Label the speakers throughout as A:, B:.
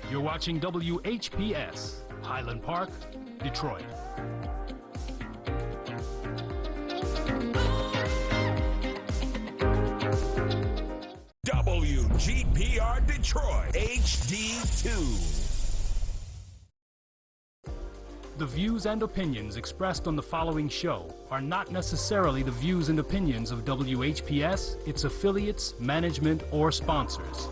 A: You're watching WHPS, Highland Park, Detroit.
B: WGPR Detroit, HD2.
A: The views and opinions expressed on the following show are not necessarily the views and opinions of WHPS, its affiliates, management, or sponsors.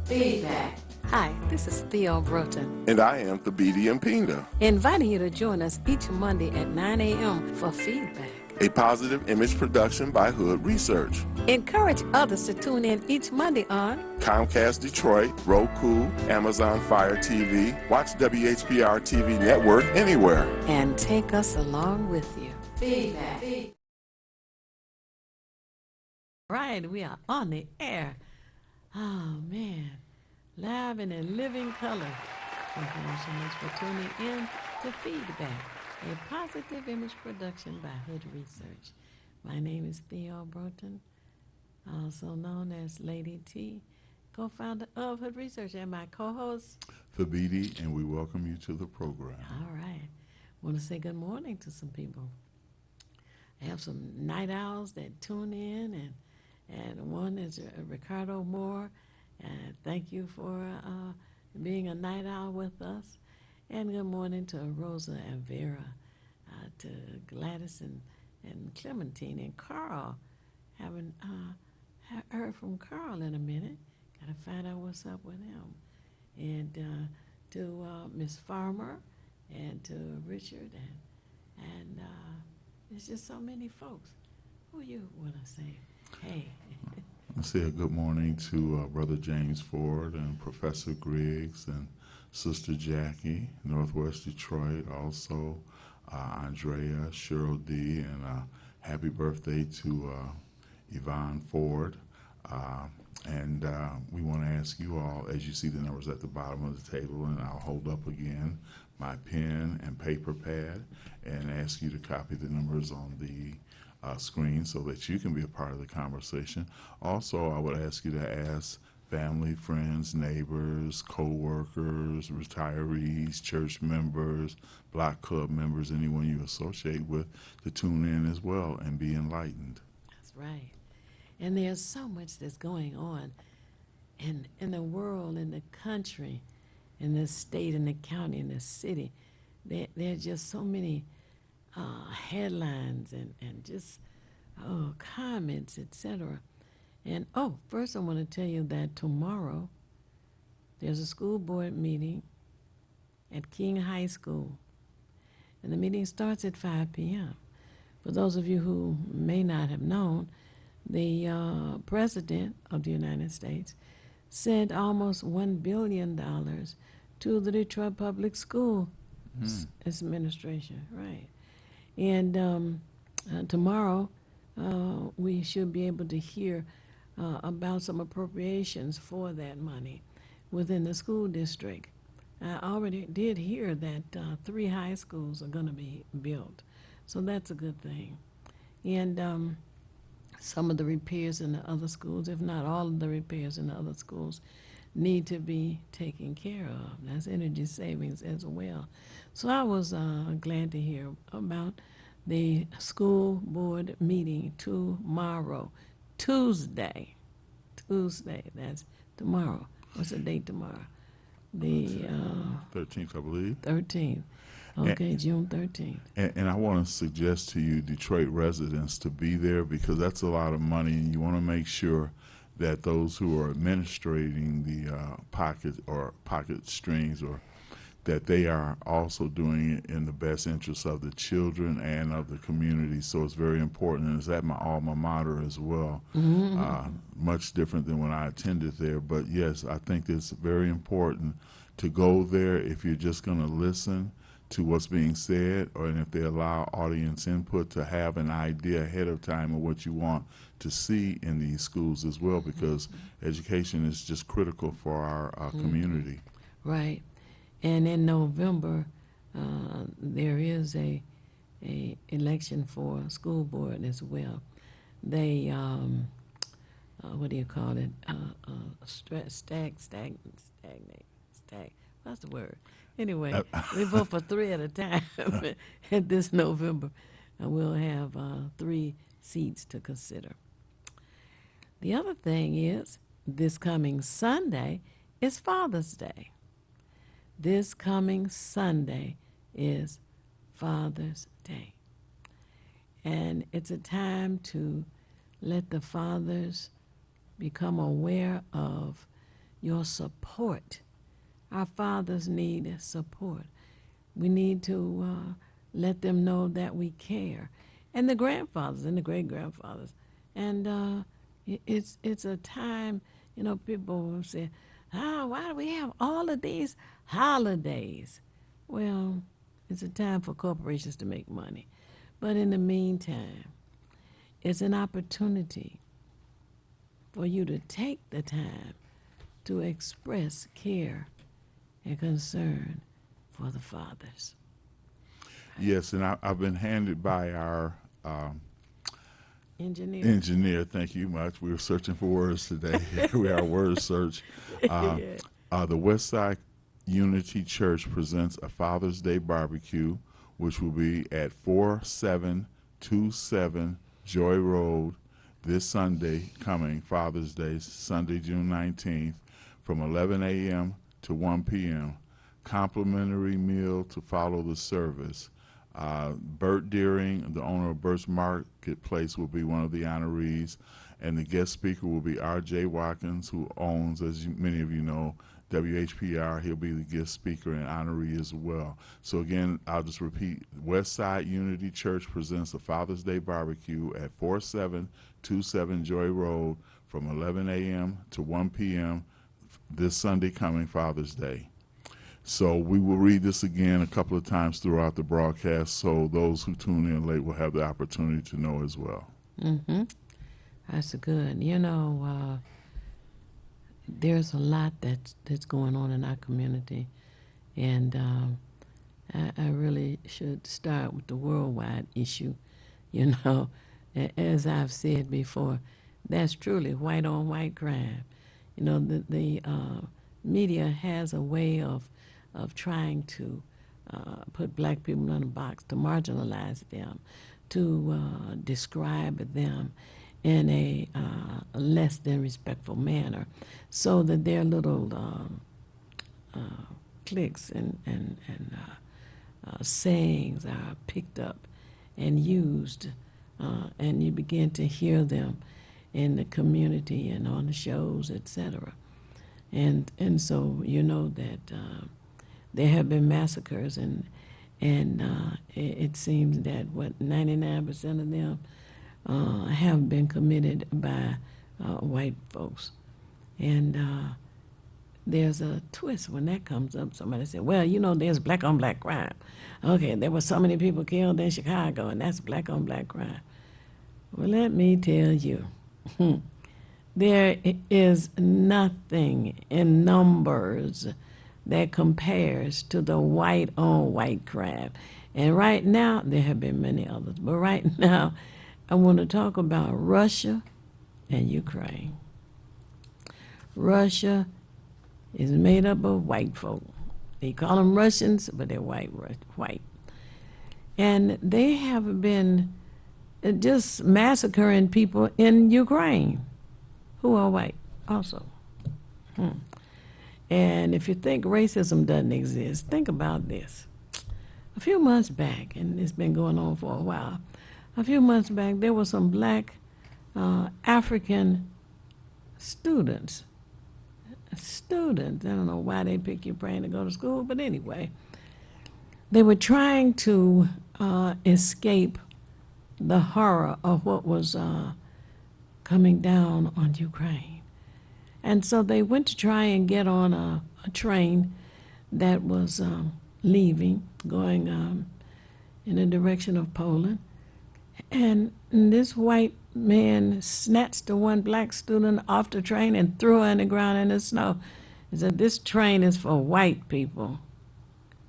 C: Feedback. Hi, this is Theo Broughton.
D: And I am Thabiti Mpinga.
C: Inviting you to join us each Monday at 9 a.m. for Feedback,
D: A positive image production by Hood Research.
C: Encourage others to tune in each Monday on
D: Comcast Detroit, Roku, Amazon Fire TV, watch WHPR TV Network anywhere.
C: and take us along with you. Feedback. Right, we are on the air. Oh, man. Live and in living color. Thank you so much for tuning in to Feedback, a positive image production by Hood Research. My name is Theo Broughton, also known as Lady T, co-founder of Hood Research, and my co-host.
E: Thabiti, and we welcome you to the program.
C: All right. Want to say good morning to some people. I have some night owls that tune in, and one is Ricardo Moore. And thank you for being a night owl with us. And good morning to Rosa and Vera, to Gladys and Clementine and Carl. Haven't heard from Carl in a minute. Got to find out what's up with him. And to Miss Farmer and to Richard and there's just so many folks. Who you want to say? Hey.
E: I say a good morning to Brother James Ford and Professor Griggs and Sister Jackie, Northwest Detroit, also Andrea, Cheryl D, and happy birthday to Yvonne Ford. And we want to ask you all, as you see the numbers at the bottom of the table, and I'll hold up again my pen and paper pad and ask you to copy the numbers on the screen so that you can be a part of the conversation. Also, I would ask you to ask family, friends, neighbors, co-workers, retirees, church members, block club members, anyone you associate with, to tune in as well and be enlightened.
C: That's right. And there's so much that's going on in the world, in the country, in the state, in the county, in the city. There are just so many headlines and just comments, etc. And first I want to tell you that tomorrow there's a school board meeting at King High School, and the meeting starts at 5 p.m. For those of you who may not have known, the President of the United States sent almost $1 billion to the Detroit Public School administration, right? And tomorrow we should be able to hear about some appropriations for that money within the school district. I already did hear that 3 high schools are going to be built, so that's a good thing. And some of the repairs in the other schools, if not all of the repairs in the other schools, need to be taken care of. That's energy savings as well. So I was glad to hear about the school board meeting tomorrow, Tuesday, that's tomorrow. What's the date tomorrow? The
E: 13th, I believe.
C: 13th. Okay, June 13th.
E: And I want to suggest to you, Detroit residents, to be there because that's a lot of money, and you want to make sure that those who are administrating the pocket strings, or that they are also doing it in the best interest of the children and of the community. So it's very important, and it's at my alma mater as well. Much different than when I attended there, but yes, I think it's very important to go there if you're just going to listen to what's being said, or and if they allow audience input, to have an idea ahead of time of what you want to see in these schools as well, because education is just critical for our community.
C: Right. And in November, there is a a election for school board as well. They what do you call it? Stagnate. What's the word? Anyway, we vote for 3 at a time at this November, and we'll have 3 seats to consider. The other thing is, this coming Sunday is Father's Day. This coming Sunday is Father's Day. And it's a time to let the fathers become aware of your support. Our fathers need support. We need to let them know that we care. And the grandfathers and the great-grandfathers. And it's a time, people will say, why do we have all of these holidays? Well, it's a time for corporations to make money. But in the meantime, it's an opportunity for you to take the time to express care and concern for the fathers.
E: Yes, and I've been handed by our
C: Engineer.
E: Thank you much. We were searching for words today. We are word search. The Westside Unity Church presents a Father's Day barbecue, which will be at 4727 Joy Road this Sunday coming, Father's Day, Sunday, June 19th, from 11 a.m. to 1 p.m. Complimentary meal to follow the service. Bert Deering, the owner of Bert's Marketplace, will be one of the honorees, and the guest speaker will be R.J. Watkins, who owns, as many of you know, WHPR. He'll be the guest speaker and honoree as well. So again, I'll just repeat, Westside Unity Church presents the Father's Day barbecue at 4727 Joy Road from 11 a.m. to 1 p.m. this Sunday coming, Father's Day. So we will read this again a couple of times throughout the broadcast, so those who tune in late will have the opportunity to know as well.
C: Mm-hmm. That's good. There's a lot that's going on in our community, and I really should start with the worldwide issue. As I've said before, that's truly white on white crime. The media has a way of trying to put black people in a box, to marginalize them, to describe them in a less than respectful manner, so that their little clicks and sayings are picked up and used, and you begin to hear them in the community and on the shows, etc. And so that there have been massacres, and it seems that 99% of them have been committed by white folks. And there's a twist when that comes up. Somebody said, well, there's black on black crime. Okay, there were so many people killed in Chicago, and that's black on black crime. Well, let me tell you, there is nothing in numbers that compares to the white on white crime. And right now, there have been many others, but right now, I want to talk about Russia and Ukraine. Russia is made up of white folk. They call them Russians, but they're white. And they have been just massacring people in Ukraine who are white also. And if you think racism doesn't exist, think about this. A few months back, and it's been going on for a while, a few months back, there were some black African students. I don't know why they pick your brain to go to school, but anyway, they were trying to escape the horror of what was coming down on Ukraine. And so they went to try and get on a train that was leaving, going in the direction of Poland. And this white man snatched the one black student off the train and threw her on the ground in the snow. He said, this train is for white people.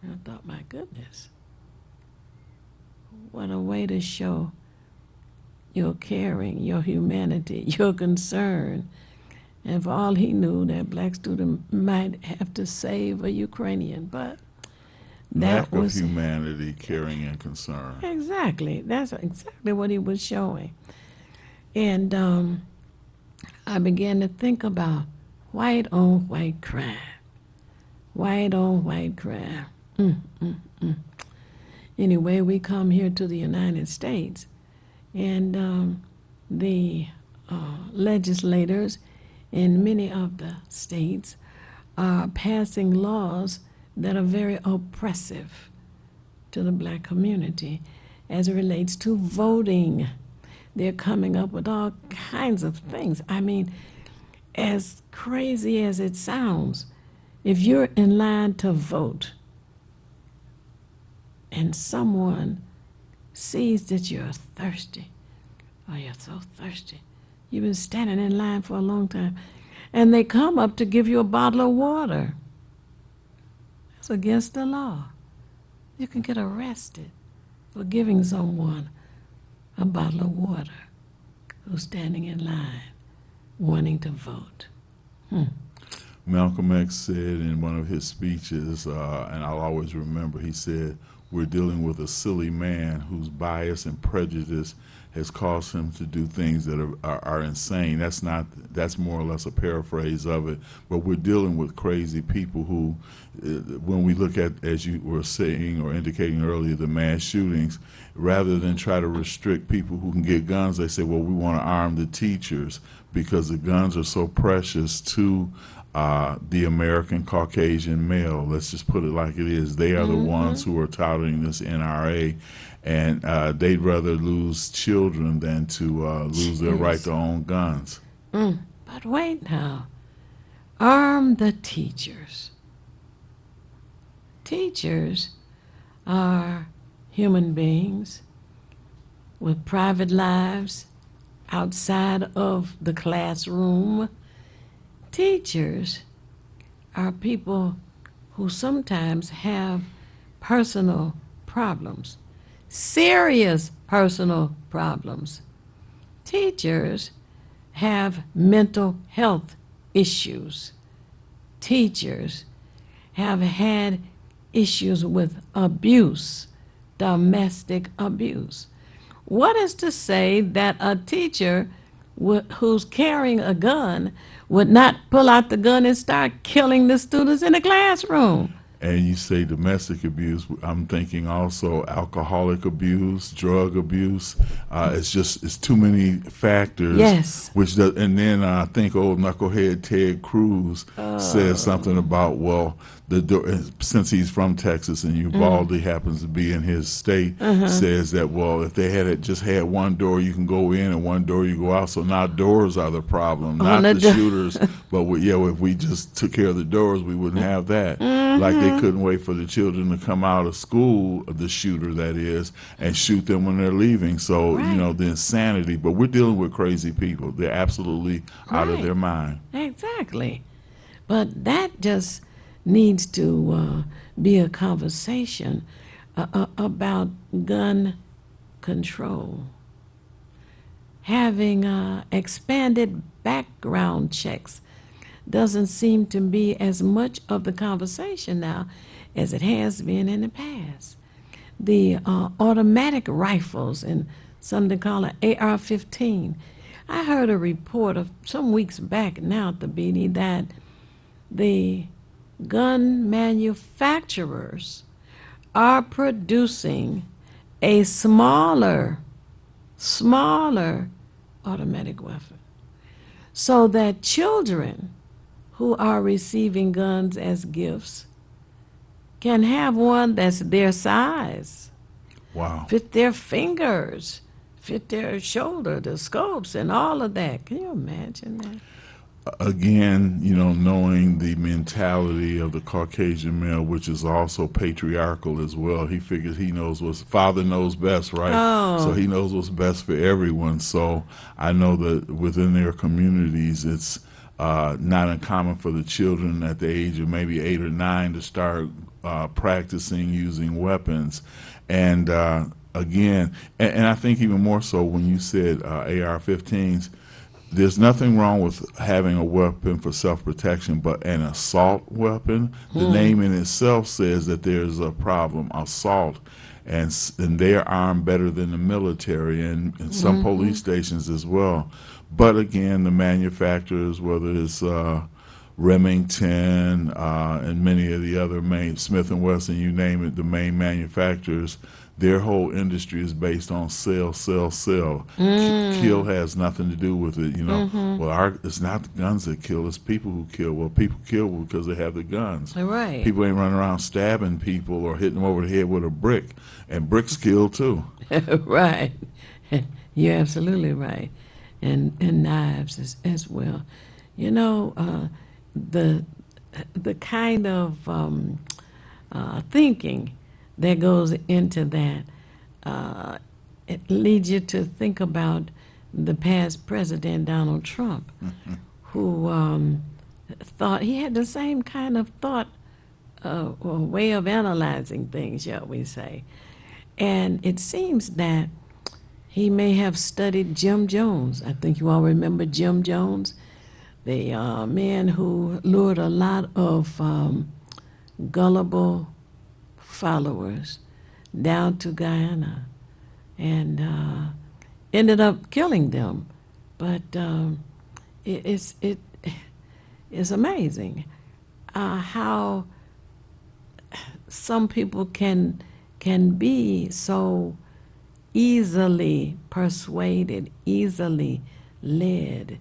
C: And I thought, my goodness, what a way to show your caring, your humanity, your concern. And for all he knew, that black student might have to save a Ukrainian, but
E: Lack
C: that was
E: of humanity, caring, and concern.
C: exactly, that's exactly what he was showing. And I began to think about white on white crime, white on white crime. Anyway, we come here to the United States, and the legislators in many of the states are passing laws that are very oppressive to the black community as it relates to voting. They're coming up with all kinds of things. I mean, as crazy as it sounds, if you're in line to vote and someone sees that you're thirsty, oh, you're so thirsty, you've been standing in line for a long time, and they come up to give you a bottle of water, that's against the law. You can get arrested for giving someone a bottle of water who's standing in line wanting to vote.
E: Malcolm X said in one of his speeches, and I'll always remember, he said, "We're dealing with a silly man whose bias and prejudice has caused him to do things that are insane." That's more or less a paraphrase of it. But we're dealing with crazy people who, when we look at, as you were saying or indicating earlier, the mass shootings, rather than try to restrict people who can get guns, they say, well, we want to arm the teachers because the guns are so precious to the American Caucasian male. Let's just put it like it is. They are the ones who are touting this NRA, and they'd rather lose children than to lose their right to own guns.
C: But wait now. Arm the teachers. Teachers are human beings with private lives outside of the classroom. Teachers are people who sometimes have personal problems, serious personal problems. Teachers have mental health issues. Teachers have had issues with abuse, domestic abuse. What is to say that a teacher who's carrying a gun would not pull out the gun and start killing the students in the classroom?
E: And you say domestic abuse, I'm thinking also alcoholic abuse, drug abuse. It's too many factors.
C: Yes.
E: And then I think old knucklehead Ted Cruz says something about, well, since he's from Texas and Uvalde happens to be in his state, says that, well, if they had just had one door you can go in and one door you go out, so now doors are the problem, not the shooters. But if we just took care of the doors, we wouldn't have that. Like they couldn't wait for the children to come out of school, the shooter that is, and shoot them when they're leaving. So, the insanity. But we're dealing with crazy people. They're absolutely out of their mind.
C: Exactly. But that just needs to be a conversation about gun control. Having expanded background checks doesn't seem to be as much of the conversation now as it has been in the past. The automatic rifles and something called an AR-15. I heard a report of some weeks back now at the BD that the gun manufacturers are producing a smaller automatic weapon so that children who are receiving guns as gifts can have one that's their size.
E: Wow.
C: Fit their fingers, fit their shoulder, the scopes and all of that. Can you imagine that?
E: Again, knowing the mentality of the Caucasian male, which is also patriarchal as well, he figures father knows best, right?
C: Oh.
E: So he knows what's best for everyone. So I know that within their communities, it's not uncommon for the children at the age of maybe 8 or 9 to start practicing using weapons. And again, and I think even more so when you said AR-15s, there's nothing wrong with having a weapon for self-protection, but an assault weapon, the name in itself says that there's a problem, assault, and they're armed better than the military and some police stations as well. But again, the manufacturers, whether it's Remington and many of the other main, Smith & Wesson, you name it, the main manufacturers, their whole industry is based on sell, sell, sell. Kill has nothing to do with it, you know. Well, it's not the guns that kill, it's people who kill. Well, people kill because they have the guns.
C: Right.
E: People ain't running around stabbing people or hitting them over the head with a brick. And bricks kill too.
C: Right. You're absolutely right. And knives as well. You know, the kind of thinking that goes into that, it leads you to think about the past president, Donald Trump, who thought he had the same kind of thought or way of analyzing things, shall we say. And it seems that he may have studied Jim Jones. I think you all remember Jim Jones, the man who lured a lot of gullible followers down to Guyana and ended up killing them. But it's amazing how some people can be so easily persuaded, easily led,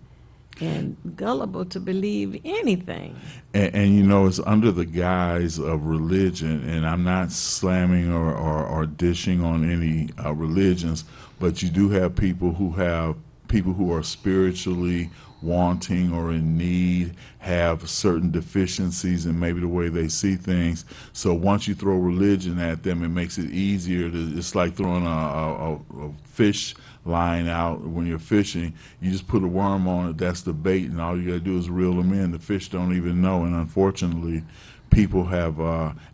C: and gullible to believe anything.
E: And you know, it's under the guise of religion, and I'm not slamming or dishing on any religions, but you do have people who are spiritually wanting or in need, have certain deficiencies in maybe the way they see things. So once you throw religion at them, it makes it easier to, it's like throwing a fish line out when you're fishing. You just put a worm on it, that's the bait, and all you gotta do is reel them in. The fish don't even know, and unfortunately people have,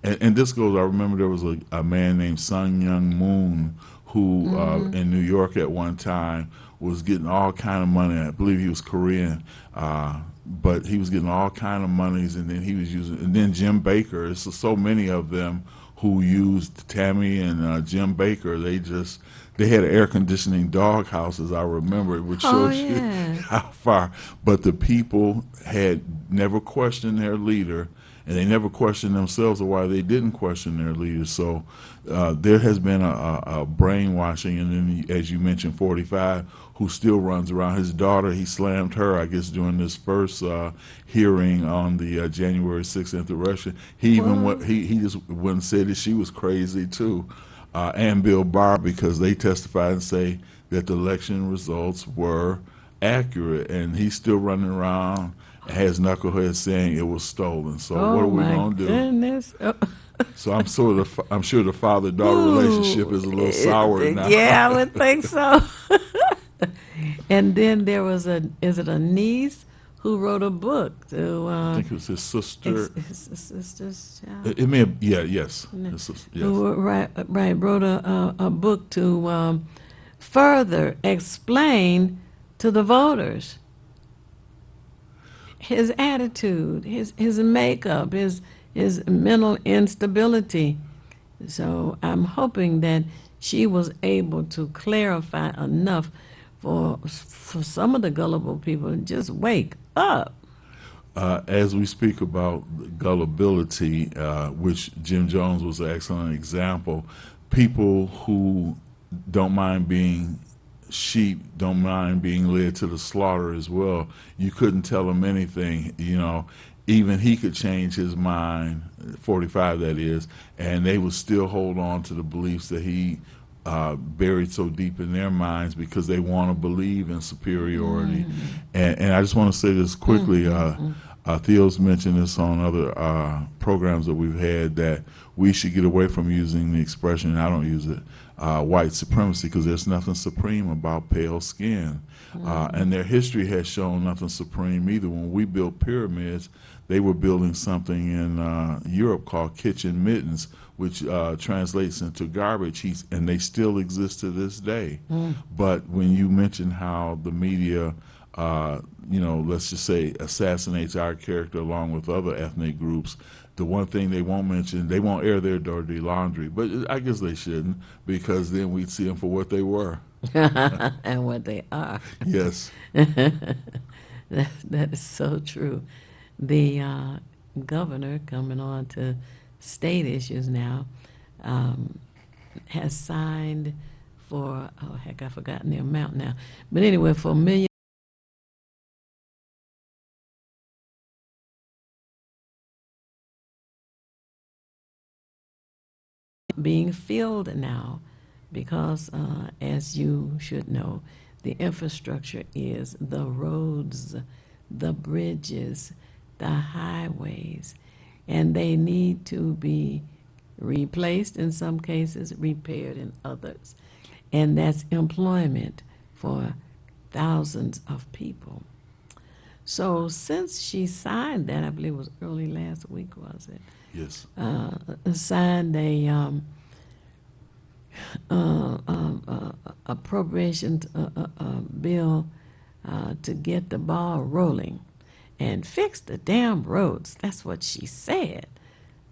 E: and this goes, I remember there was a man named Sun Myung Moon who in New York at one time was getting all kind of money. I believe he was Korean, but he was getting all kind of monies, and then he was using, and then Jim Baker. It's so many of them who used Tammy and Jim Baker. They had air conditioning dog houses, I remember, which shows you how far. But the people had never questioned their leader, and they never questioned themselves or why they didn't question their leader. So there has been a brainwashing, and then, as you mentioned, 45, who still runs around. His daughter, he slammed her, I guess, during this first hearing on the January 6th insurrection. He even he just went and said that she was crazy too, and Bill Barr, because they testified and say that the election results were accurate, and he's still running around, has knuckleheads saying it was stolen. So what are we going to do?
C: Goodness.
E: So I'm sure the father-daughter relationship is a little sour now.
C: Yeah, I would think so. And then there was is it a niece who wrote a book to,
E: I think it was his sister.
C: His sister's child.
E: It may have, yes. His sister, yes.
C: Who wrote a book to further explain to the voters his attitude, his makeup, his mental instability. So I'm hoping that she was able to clarify enough for some of the gullible people to just wake up.
E: As we speak about gullibility, which Jim Jones was an excellent example, people who don't mind being sheep don't mind being led to the slaughter as well. You couldn't tell him anything, you know. Even he could change his mind, 45 that is, and they would still hold on to the beliefs that he buried so deep in their minds because they want to believe in superiority. And I just want to say this quickly. Theo's mentioned this on other programs that we've had, that we should get away from using the expression, I don't use it, white supremacy, because there's nothing supreme about pale skin. And their history has shown nothing supreme either. When we built pyramids, they were building something in Europe called kitchen mittens, which translates into garbage heaps, and they still exist to this day. But when you mention how the media, let's just say, assassinates our character along with other ethnic groups, the one thing they won't mention, they won't air their dirty laundry. But I guess they shouldn't, because then we'd see them for what they were.
C: And what they are.
E: Yes.
C: That is so true. The governor, coming on to state issues now, has signed for, oh heck, I've forgotten the amount now. But anyway, for $1 million being filled now, because as you should know, the infrastructure is the roads, the bridges, the highways, and they need to be replaced in some cases, repaired in others. And that's employment for thousands of people. So since she signed that, I believe it was early last week, was it?
E: Yes.
C: Signed a appropriations bill to get the ball rolling and fix the damn roads. That's what she said.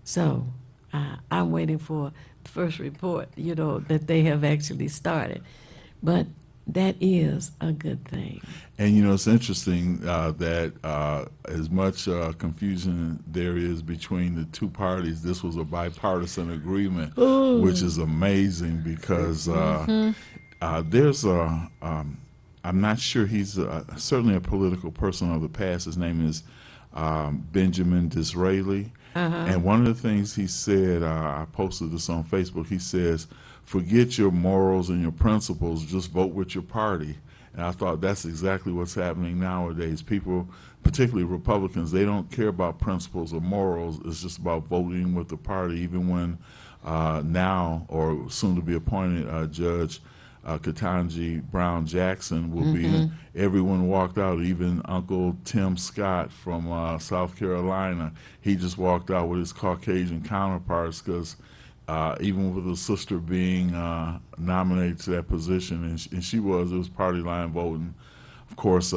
C: So I'm waiting for the first report, that they have actually started. But that is a good thing.
E: And it's interesting that as much confusion there is between the two parties, this was a bipartisan agreement, which is amazing, because there's I'm not sure, he's certainly a political person of the past. His name is Benjamin Disraeli. And one of the things he said, I posted this on Facebook, he says, forget your morals and your principles, just vote with your party. And I thought that's exactly what's happening nowadays. People, particularly Republicans, they don't care about principles or morals. It's just about voting with the party. Even when now, or soon to be appointed, Judge Ketanji Brown Jackson will be in, everyone walked out, even Uncle Tim Scott from South Carolina. He just walked out with his Caucasian counterparts, because even with his sister being nominated to that position, and it was party line voting. Of course,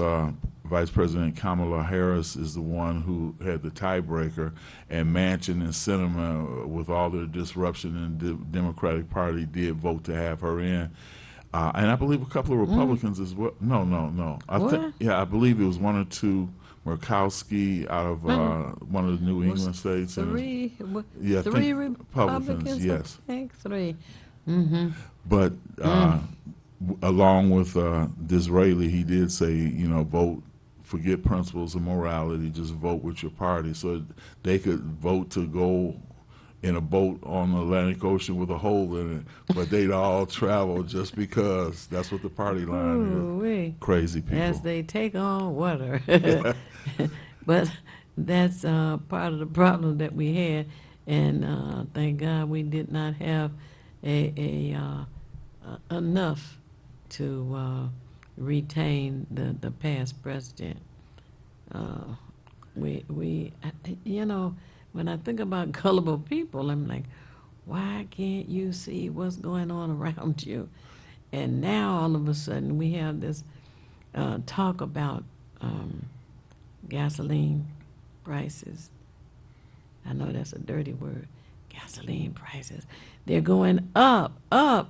E: Vice President Kamala Harris is the one who had the tiebreaker, and Manchin and Sinema, with all their disruption in the Democratic Party, did vote to have her in. And I believe a couple of Republicans as well. No. I believe it was one or two. Murkowski out of one of the New England states.
C: Three
E: Republicans, yes.
C: I think three.
E: But along with Disraeli, he did say, vote, forget principles and morality, just vote with your party. So they could vote to go in a boat on the Atlantic Ocean with a hole in it, but they'd all travel just because that's what the party line is. Crazy people.
C: As they take on water. But that's part of the problem that we had, and thank God we did not have enough to retain the past president. When I think about gullible people, I'm like, why can't you see what's going on around you? And now all of a sudden we have this talk about gasoline prices. I know that's a dirty word. Gasoline prices. They're going up, $6.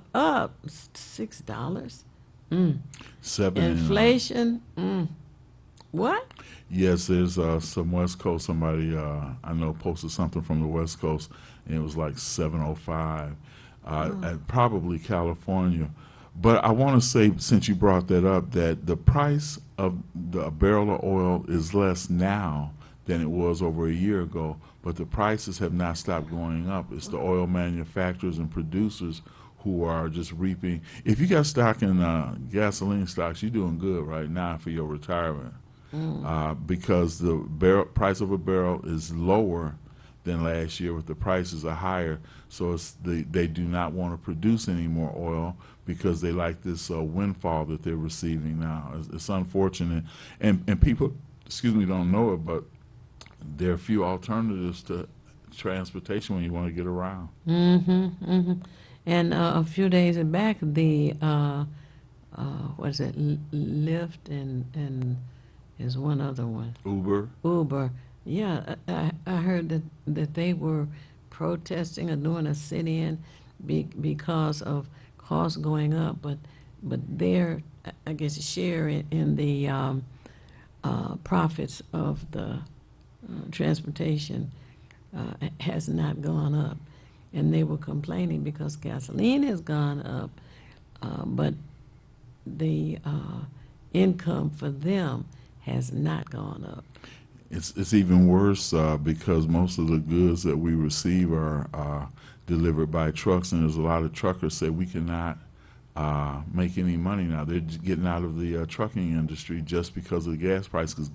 E: $7.
C: Inflation. What?
E: Yes, there's some West Coast, somebody I know posted something from the West Coast, and it was like $7.05, and probably California. But I want to say, since you brought that up, that the price of a barrel of oil is less now than it was over a year ago, but the prices have not stopped going up. It's the oil manufacturers and producers who are just reaping. If you got stock in gasoline stocks, you're doing good right now for your retirement. Because the price of a barrel is lower than last year, but the prices are higher. So they do not want to produce any more oil because they like this windfall that they're receiving now. It's unfortunate, and people, don't know it, but there are few alternatives to transportation when you want to get around.
C: And a few days back, the what is it, Lyft and there's one other one. Uber. Yeah, I heard that they were protesting or doing a sit-in because of costs going up, but their, I guess, share in the profits of the transportation has not gone up. And they were complaining because gasoline has gone up, but the income for them has not gone up.
E: It's even worse because most of the goods that we receive are delivered by trucks, and there's a lot of truckers say we cannot make any money now. They're getting out of the trucking industry just because of the gas price, because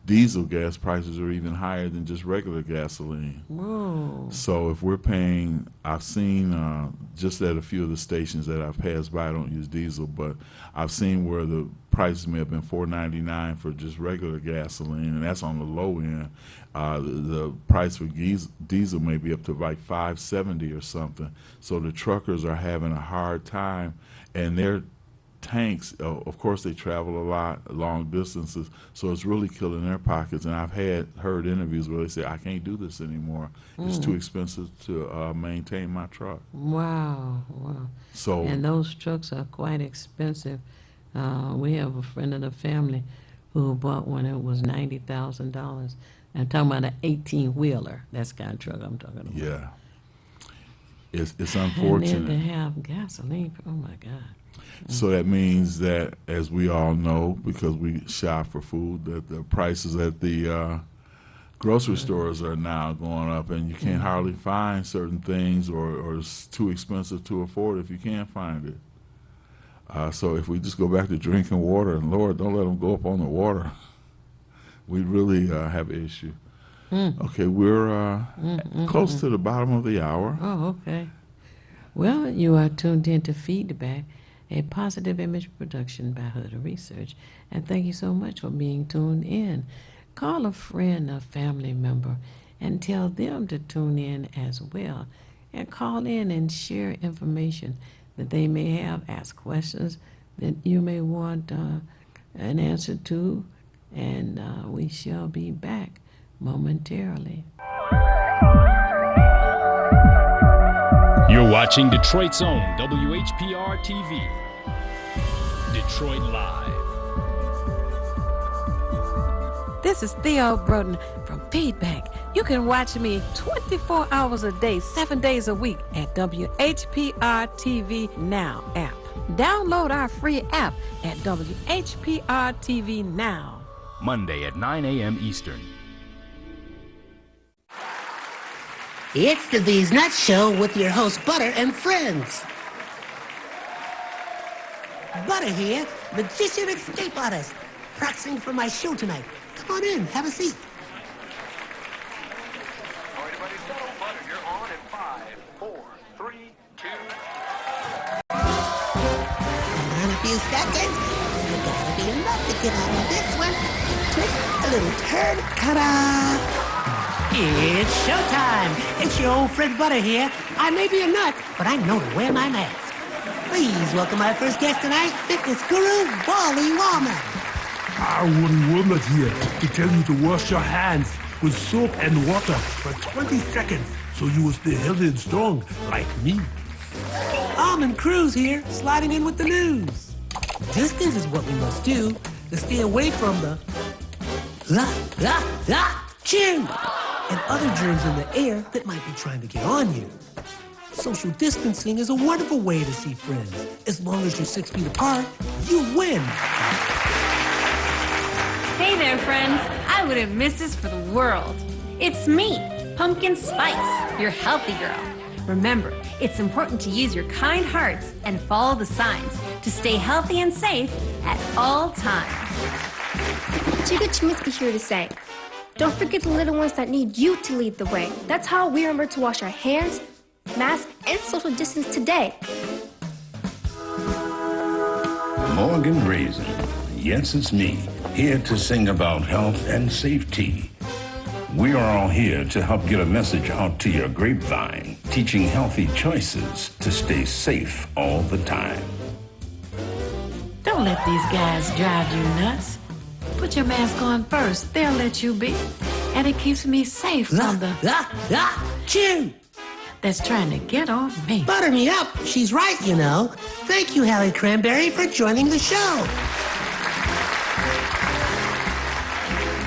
E: diesel gas prices are even higher than just regular gasoline.
C: Whoa.
E: So if we're paying, I've seen just at a few of the stations that I've passed by, I don't use diesel, but I've seen where the prices may have been $4.99 for just regular gasoline, and that's on the low end. The price for diesel may be up to like $5.70 or something. So the truckers are having a hard time, and their tanks, of course, they travel a lot, long distances, so it's really killing their pockets. And I've heard interviews where they say, I can't do this anymore. It's too expensive to maintain my truck.
C: Wow.
E: So,
C: and those trucks are quite expensive. We have a friend of the family who bought one. It was $90,000. I'm talking about an 18-wheeler. That's the kind of truck I'm talking about.
E: Yeah. It's unfortunate.
C: And then to have gasoline, oh my God.
E: So that means that, as we all know, because we shop for food, that the prices at the grocery stores are now going up, and you can't hardly find certain things, or it's too expensive to afford if you can't find it. So if we just go back to drinking water, and Lord, don't let them go up on the water, we really have an issue. Okay, we're close to the bottom of the hour.
C: Oh, okay. Well, you are tuned in to Feedback, a positive image production by Huda Research. And thank you so much for being tuned in. Call a friend or family member and tell them to tune in as well. And call in and share information that they may have, ask questions that you may want an answer to, and we shall be back momentarily.
A: You're watching Detroit's own WHPR TV. Detroit Live.
C: This is Theo Broden from Feedback. You can watch me 24 hours a day, 7 days a week at WHPR TV Now app. Download our free app at WHPR TV Now.
A: Monday at 9 a.m. Eastern.
F: It's the These Nuts Show with your host, Butter and friends. Butter here, magician escape artist, practicing for my show tonight. Come on in, have a seat.
G: Everybody settle, Butter, you're on in 5, 4, 3, 2.
F: In a few seconds, you gotta be enough to get out of this one. Twist a little turn, ta-da! It's showtime. It's your old friend Butter here. I may be a nut, but I know to wear my mask. Please welcome my first guest tonight, fitness guru, Wally Wallman.
H: Wally Wallman here to tell you to wash your hands with soap and water for 20 seconds so you will stay healthy and strong like me.
F: Almond Cruz here, sliding in with the news. Just this is what we must do to stay away from the chew and other germs in the air that might be trying to get on you. Social distancing is a wonderful way to see friends. As long as you're 6 feet apart, you win.
I: Hey there, friends. I wouldn't miss this for the world. It's me, Pumpkin Spice, your healthy girl. Remember, it's important to use your kind hearts and follow the signs to stay healthy and safe at all times.
J: Two good chewits be here to say, Don't forget the little ones that need you to lead the way. That's how we remember to wash our hands, mask, and social distance today.
K: Morgan Raisin. Yes, it's me, here to sing about health and safety. We are all here to help get a message out to your grapevine, teaching healthy choices to stay safe all the time.
C: Don't let these guys drive you nuts. Put your mask on first. They'll let you be. And it keeps me safe from the...
F: Chew!
C: That's trying to get on me.
F: Butter me up. She's right, you know. Thank you, Hallie Cranberry, for joining the show.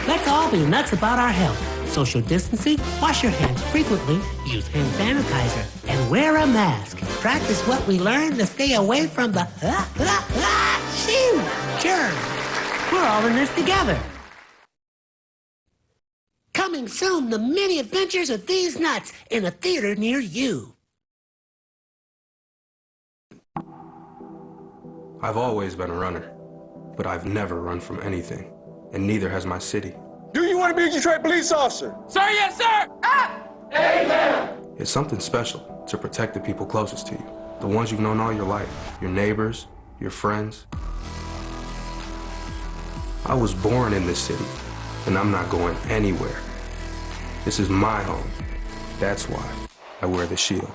F: Let's all be nuts about our health. Social distancing, wash your hands frequently, use hand sanitizer, and wear a mask. Practice what we learned to stay away from the germs. We're all in this together. Coming soon, the many adventures of these nuts in a theater near you.
L: I've always been a runner, but I've never run from anything, and neither has my city.
M: Do you want to be a Detroit police officer?
G: Sir, yes, sir! Ah! Amen!
L: It's something special to protect the people closest to you, the ones you've known all your life, your neighbors, your friends. I was born in this city, and I'm not going anywhere. This is my home. That's why I wear the shield.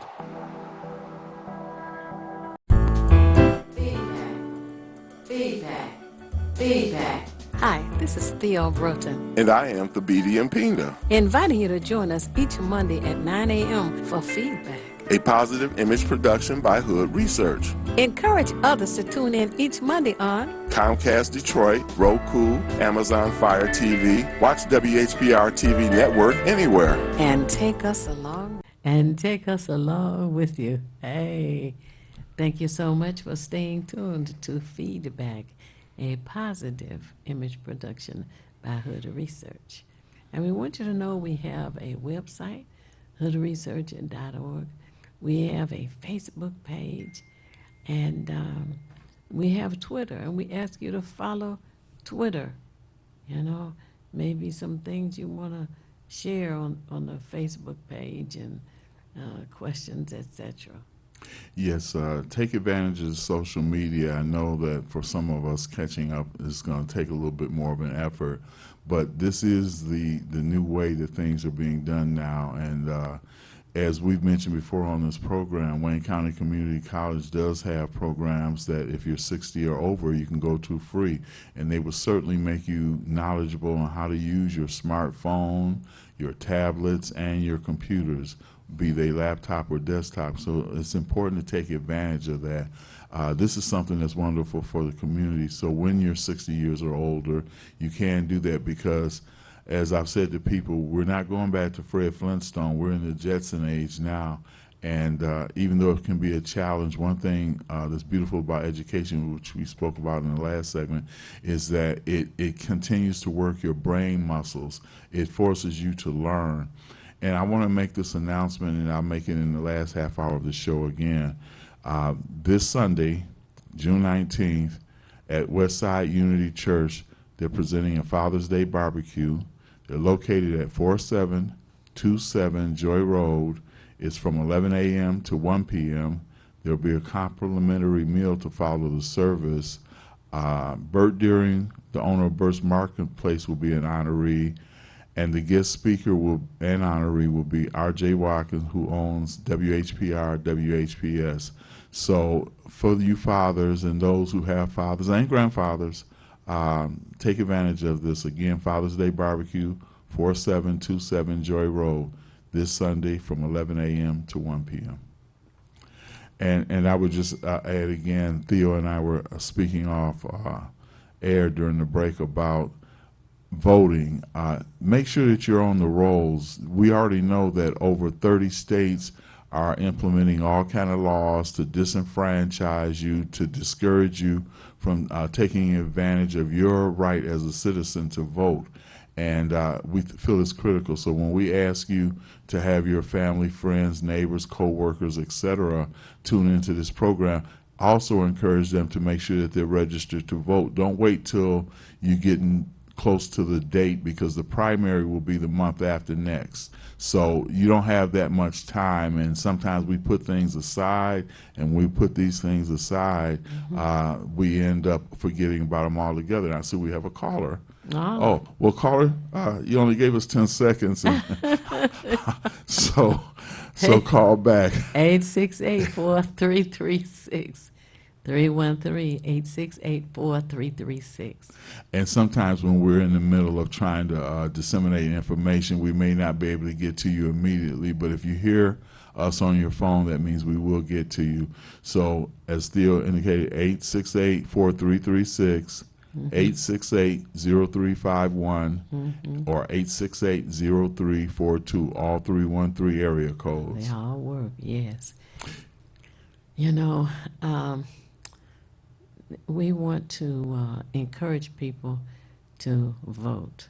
C: Feedback. Hi, this is Theo Broughton,
D: And I am Thabiti Mpinga,
C: inviting you to join us each Monday at 9 a.m. for Feedback.
D: a positive image production by Hood Research.
C: Encourage others to tune in each Monday on
D: Comcast Detroit, Roku, Amazon Fire TV. Watch WHPR TV Network anywhere.
C: and take us along. And take us along with you. Hey, thank you so much for staying tuned to Feedback, a positive image production by Hood Research. And we want you to know we have a website, hoodresearch.org. We have a Facebook page, and we have Twitter, and we ask you to follow Twitter. You know, maybe some things you want to share on the Facebook page and questions, etc.
E: Yes, take advantage of social media. I know that for some of us, catching up is going to take a little bit more of an effort, but this is the new way that things are being done now. And as we've mentioned before on this program, Wayne County Community College does have programs that if you're 60 or over, you can go to free, and they will certainly make you knowledgeable on how to use your smartphone, your tablets, and your computers, be they laptop or desktop. So it's important to take advantage of that. This is something that's wonderful for the community. So when you're 60 years or older, you can do that because, as I've said to people, we're not going back to Fred Flintstone. We're in the Jetson age now. And even though it can be a challenge, one thing that's beautiful about education, which we spoke about in the last segment, is that it continues to work your brain muscles. It forces you to learn. And I want to make this announcement, and I'll make it in the last half hour of the show again. This Sunday, June 19th, at Westside Unity Church, they're presenting a Father's Day barbecue. They're located at 4727 Joy Road. It's from 11 a.m. to 1 p.m. There'll be a complimentary meal to follow the service. Bert Deering, the owner of Burt's Marketplace, will be an honoree. And the guest speaker and honoree will be R.J. Watkins, who owns WHPR, WHPS. So for you fathers and those who have fathers and grandfathers, take advantage of this. Again, Father's Day Barbecue, 4727 Joy Road, this Sunday from 11 a.m. to 1 p.m. And I would just add again, Theo and I were speaking off air during the break about voting. Make sure that you're on the rolls. We already know that over 30 states are implementing all kind of laws to disenfranchise you, to discourage you from taking advantage of your right as a citizen to vote. And we feel it's critical. So when we ask you to have your family, friends, neighbors, co-workers, etc., tune into this program, also encourage them to make sure that they're registered to vote. Don't wait till you get close to the date because the primary will be the month after next. So you don't have that much time, and sometimes we put things aside, and we put these things aside, we end up forgetting about them altogether. And I see we have a caller. Oh, well, caller, you only gave us 10 seconds. And so call back.
C: 868-4336. 313-868-4336.
E: And sometimes when we're in the middle of trying to disseminate information, we may not be able to get to you immediately, but if you hear us on your phone, that means we will get to you. So as Theo indicated, 868-4336, 868-0351, or 868-0342, all 313 area codes.
C: They all work, yes. You know, we want to encourage people to vote.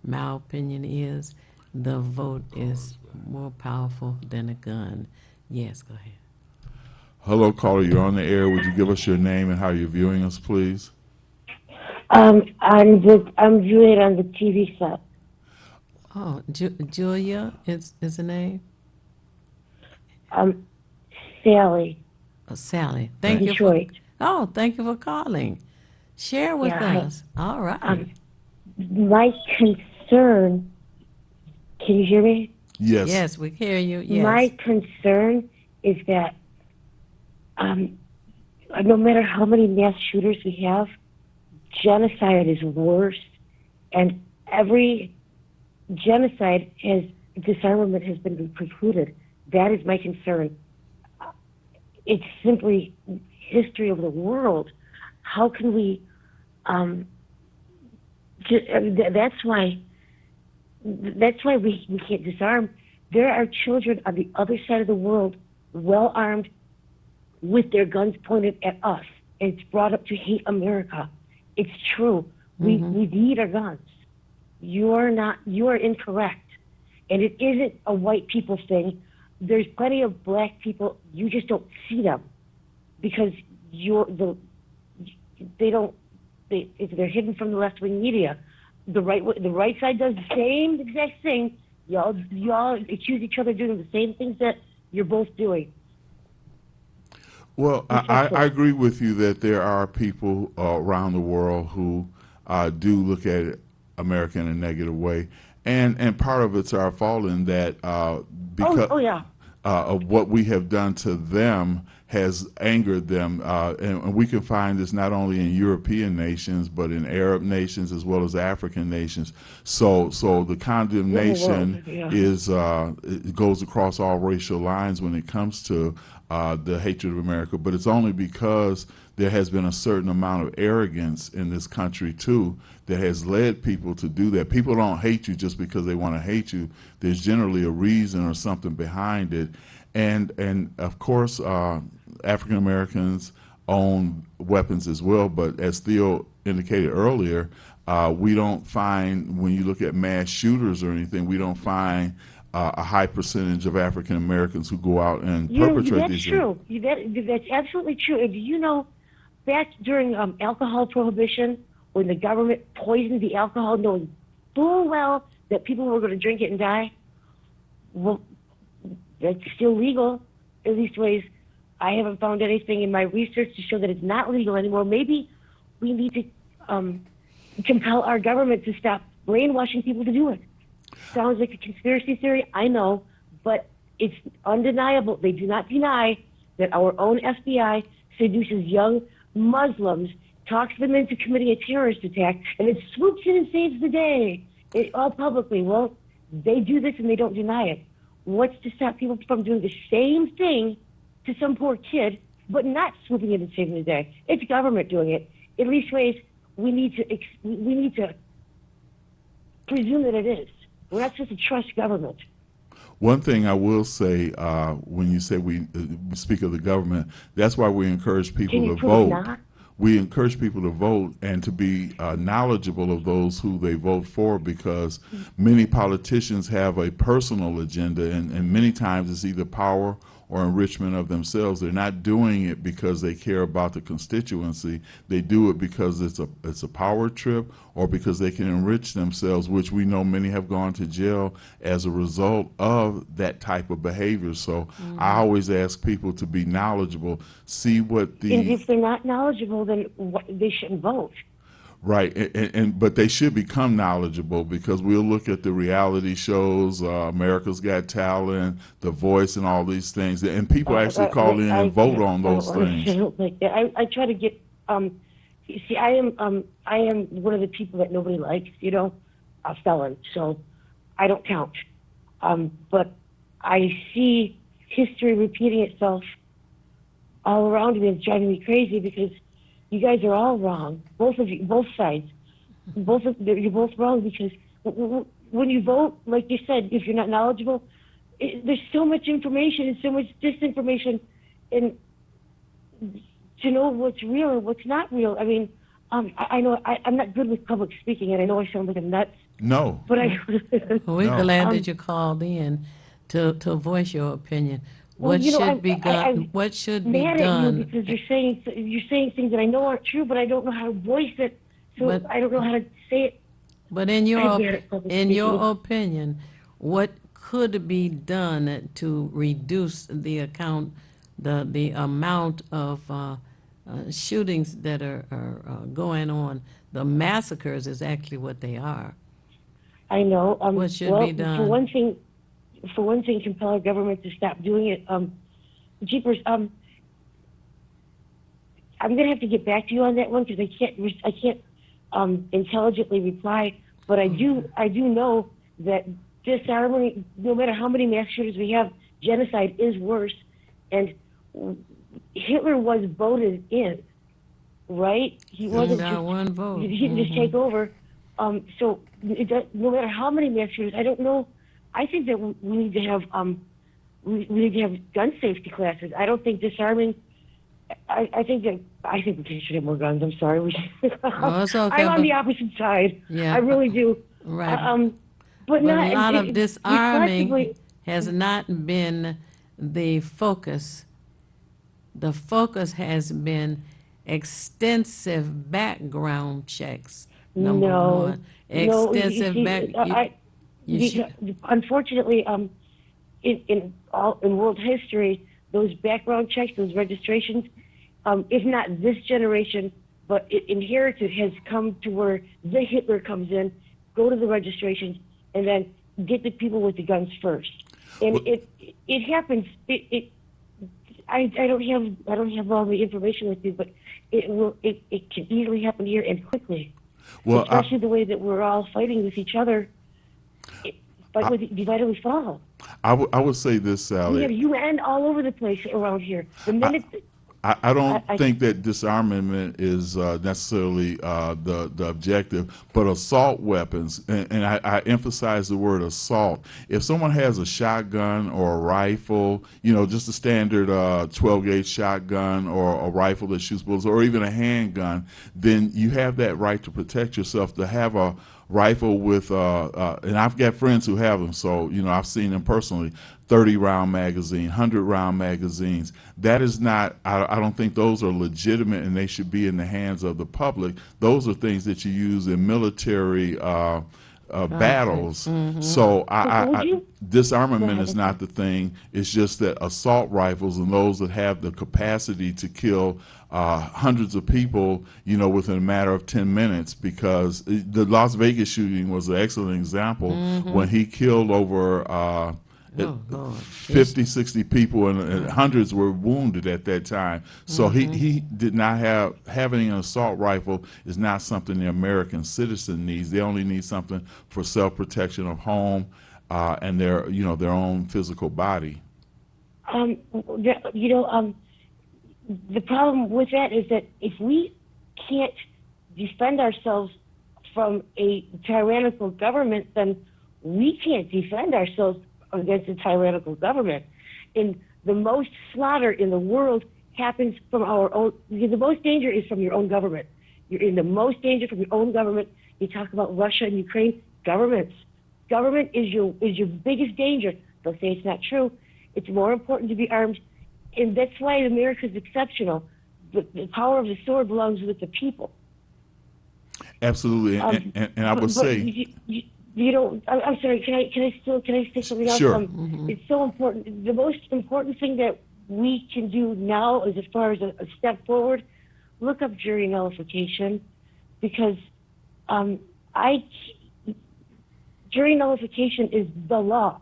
C: My opinion is the vote is more powerful than a gun. Yes, go ahead.
E: Hello, caller. You're on the air. Would you give us your name and how you're viewing us, please?
N: I'm viewing it on the TV set.
C: Oh, Julia is the name?
N: Sally.
C: Oh, Sally. Thank you. Thank you for calling. Share with us. All right.
N: My concern, can you hear me?
E: Yes.
C: Yes, we hear you. Yes.
N: My concern is that no matter how many mass shooters we have, genocide is worse, and every genocide disarmament has been precluded. That is my concern. It's simply history of the world. How can we? That's why we can't disarm. There are children on the other side of the world, well armed, with their guns pointed at us, and it's brought up to hate America. It's true. We need our guns. You are incorrect, and it isn't a white people thing. There's plenty of black people. You just don't see them because they're hidden from the left wing media. The right side does the same exact thing. Y'all accuse each other of doing the same things that you're both doing.
E: Well, I agree with you that there are people around the world who do look at America in a negative way, and part of it's our fault in that because of what we have done to them has angered them, and we can find this not only in European nations but in Arab nations as well as African nations. So the condemnation it goes across all racial lines when it comes to the hatred of America, but it's only because there has been a certain amount of arrogance in this country too that has led people to do that. People don't hate you just because they want to hate you. There's generally a reason or something behind it, and of course African Americans own weapons as well, but as Theo indicated earlier, we don't find, when you look at mass shooters or anything, we don't find a high percentage of African Americans who go out and perpetrate these things.
N: That's absolutely true. And do you know, back during alcohol prohibition, when the government poisoned the alcohol, knowing full well that people were going to drink it and die, well, that's still legal in these ways. I haven't found anything in my research to show that it's not legal anymore. Maybe we need to compel our government to stop brainwashing people to do it. Sounds like a conspiracy theory, I know, but it's undeniable. They do not deny that our own FBI seduces young Muslims, talks them into committing a terrorist attack, and it swoops in and saves the day, all publicly. Well, they do this and they don't deny it. What's to stop people from doing the same thing to some poor kid, but not swooping in and saving the day? It's government doing it. In these ways, we need to presume that it is. We're not supposed to trust government.
E: One thing I will say, when you say we speak of the government, that's why we encourage people to vote. We encourage people to vote and to be knowledgeable of those who they vote for, because many politicians have a personal agenda, and many times it's either power or enrichment of themselves. They're not doing it because they care about the constituency. They do it because it's a power trip, or because they can enrich themselves, which we know many have gone to jail as a result of that type of behavior. So I always ask people to be knowledgeable, see what the...
N: And if they're not knowledgeable, then they shouldn't vote.
E: Right, but they should become knowledgeable, because we'll look at the reality shows, America's Got Talent, The Voice, and all these things, and people actually call in and vote on those things.
N: I don't like that. I try to get. You see, I am one of the people that nobody likes. You know, a felon, so I don't count. But I see history repeating itself all around me. It's driving me crazy, because you guys are all wrong. Both of you, both sides. You're both wrong, because when you vote, like you said, if you're not knowledgeable, there's so much information and so much disinformation, and to know what's real and what's not real. I mean, I know I'm not good with public speaking, and I know I sound like a nuts.
E: No.
N: But
C: we're glad that you called in to voice your opinion. What should be done? What should be done?
N: At you because you're saying things that I know aren't true, but I don't know how to voice it, so I don't know how to say it.
C: But in your opinion, what could be done to reduce the amount of shootings that are going on? The massacres is actually what they are.
N: I know.
C: What should be done?
N: For one thing, compel our government to stop doing it. Jeepers, I'm going to have to get back to you on that one, because I can't intelligently reply. But I do know that disarming, no matter how many mass shooters we have, genocide is worse. And Hitler was voted in, right? He wasn't just
C: one vote.
N: He didn't just take over. So no matter how many mass shooters, I don't know. I think that we need to have we need to have gun safety classes. I don't think disarming. I think we should have more guns. I'm sorry.
C: Well, it's okay,
N: I'm on the opposite side.
C: Yeah,
N: I really do.
C: Right.
N: But
C: a
N: not,
C: lot of disarming has not been the focus. The focus has been extensive background checks. Number one. Extensive
N: unfortunately, in world history, those background checks, those registrations, if not this generation, but inherited, has come to where the Hitler comes in, go to the registrations, and then get the people with the guns first. And it happens. I don't have all the information with you, but it can easily happen here and quickly. Well, especially the way that we're all fighting with each other. Divided we fall.
E: I would say this, Sally.
N: We have UN all over the place around here. The minute
E: I don't think that disarmament is necessarily the objective, but assault weapons, and I emphasize the word assault. If someone has a shotgun or a rifle, just a standard 12-gauge shotgun or a rifle that shoots bullets, or even a handgun, then you have that right to protect yourself. To have a rifle with, and I've got friends who have them, so I've seen them personally. 30-round magazine, 100-round magazines. That is not. I don't think those are legitimate, and they should be in the hands of the public. Those are things that you use in military battles. Mm-hmm. So disarmament is not the thing. It's just that assault rifles and those that have the capacity to kill hundreds of people, within a matter of 10 minutes, because the Las Vegas shooting was an excellent example when he killed over 50, 60 people, and hundreds were wounded at that time. So he did not having an assault rifle is not something the American citizen needs. They only need something for self-protection of home and their own physical body.
N: The problem with that is that if we can't defend ourselves from a tyrannical government, then we can't defend ourselves against a tyrannical government. And the most slaughter in the world happens from our own, because the most danger is from your own government. You're in the most danger from your own government. You talk about Russia and Ukraine, governments. Government is your biggest danger. They'll say it's not true. It's more important to be armed, and that's why America's exceptional. The power of the sword belongs with the people.
E: Absolutely, and I would say
N: you don't. I'm sorry. Can I say something else?
E: Sure.
N: It's so important. The most important thing that we can do now is, as far as a step forward, look up jury nullification, because jury nullification is the law.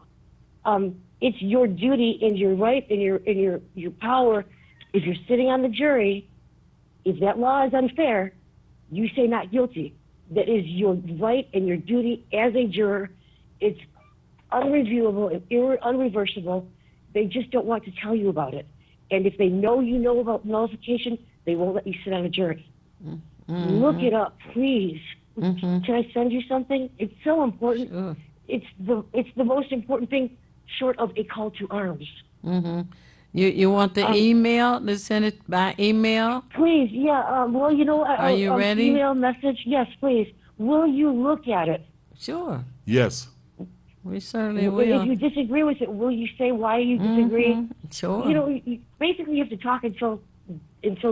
N: It's your duty and your right and your power. If you're sitting on the jury, if that law is unfair, you say not guilty. That is your right and your duty as a juror. It's unreviewable and unreversible. They just don't want to tell you about it. And if they know you know about nullification, they won't let you sit on a jury. Look it up, please. Can I send you something? It's so important.
C: Sure.
N: It's the most important thing short of a call to arms.
C: You want the email? To send it by email?
N: Please, yeah. Well, you know,
C: Are you ready?
N: Email message. Yes, please. Will you look at it?
C: Sure.
E: yes.
C: We certainly
N: If
C: will.
N: you disagree with it, will you say why you disagree?
C: Sure.
N: You know, basically you have to talk until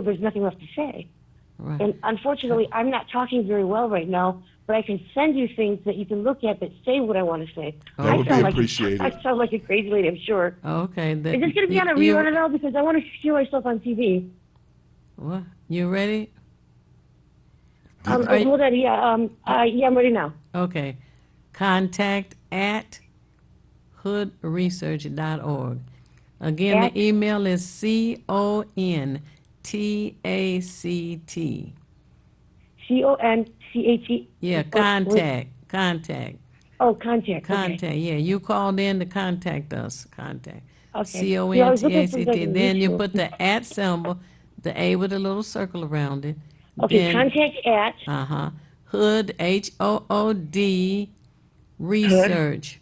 N: there's nothing left to say.
C: Right.
N: And unfortunately, I'm not talking very well right now, but I can send you things that you can look at that say what I want to say.
E: That would be appreciated.
N: I sound like a crazy lady, I'm sure.
C: Okay.
N: Is this going to be on a rerun at all? Because I want to see myself on TV.
C: What? You ready?
N: Hold on. Yeah, I'm ready now.
C: Okay. Contact at hoodresearch.org. Again, the email is CONTACT.
N: CONCAT.
C: Yeah, contact.
N: Oh, contact.
C: Contact.
N: Okay.
C: Yeah, you called in to contact us. Contact.
N: Okay.
C: CONTACT. Then you put the at symbol, the A with a little circle around it.
N: Okay,
C: Then,
N: contact at.
C: Hood, HOOD, research.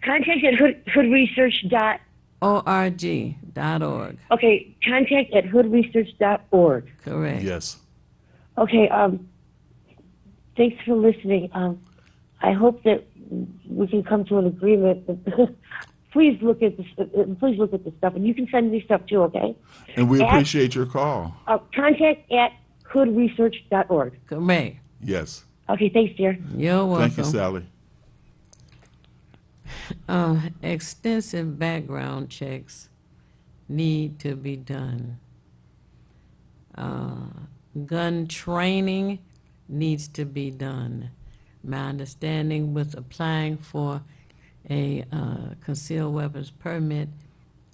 N: Contact at hoodresearch.org.
C: ORG.org.
N: Okay, contact at hoodresearch.org.
C: Correct.
E: Yes.
N: Okay, thanks for listening. I hope that we can come to an agreement. Please look at this. Please look at this stuff, and you can send me stuff too. Okay.
E: And we appreciate your call.
N: Contact at hoodresearch.org.
C: Correct.
E: Yes.
N: Okay, thanks, dear.
C: You're welcome.
E: Thank you, Sally.
C: Extensive background checks need to be done. Gun training needs to be done. My understanding with applying for a concealed weapons permit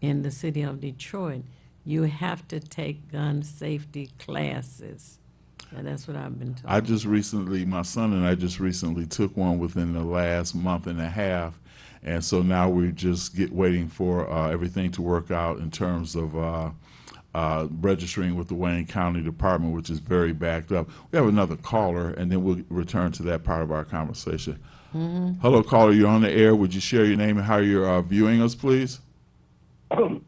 C: in the city of Detroit, you have to take gun safety classes. And that's what I've been told.
E: My son and I just recently took one within the last month and a half. And so now we're just waiting for everything to work out in terms of registering with the Wayne County Department, which is very backed up. We have another caller, and then we'll return to that part of our conversation. Hello, caller. You're on the air. Would you share your name and how you're viewing us, please?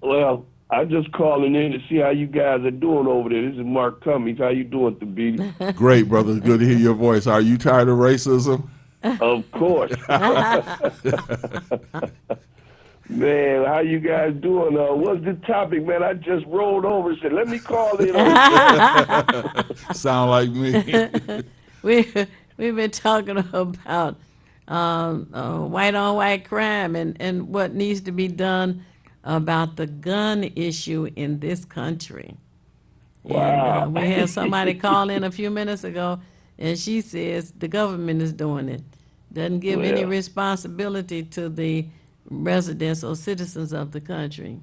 O: Well, I'm just calling in to see how you guys are doing over there. This is Mark Cummings. How you doing, Thabiti?
E: Great, brother. Good to hear your voice. Are you tired of racism?
O: Of course. Man, how you guys doing? What's the topic, man? I just rolled over and said, let me call in.
E: Sound like me.
C: We've been talking about white-on-white crime and what needs to be done about the gun issue in this country.
O: Wow.
C: And, we had somebody call in a few minutes ago, and she says the government is doing it. Doesn't give any responsibility to the residents or citizens of the country.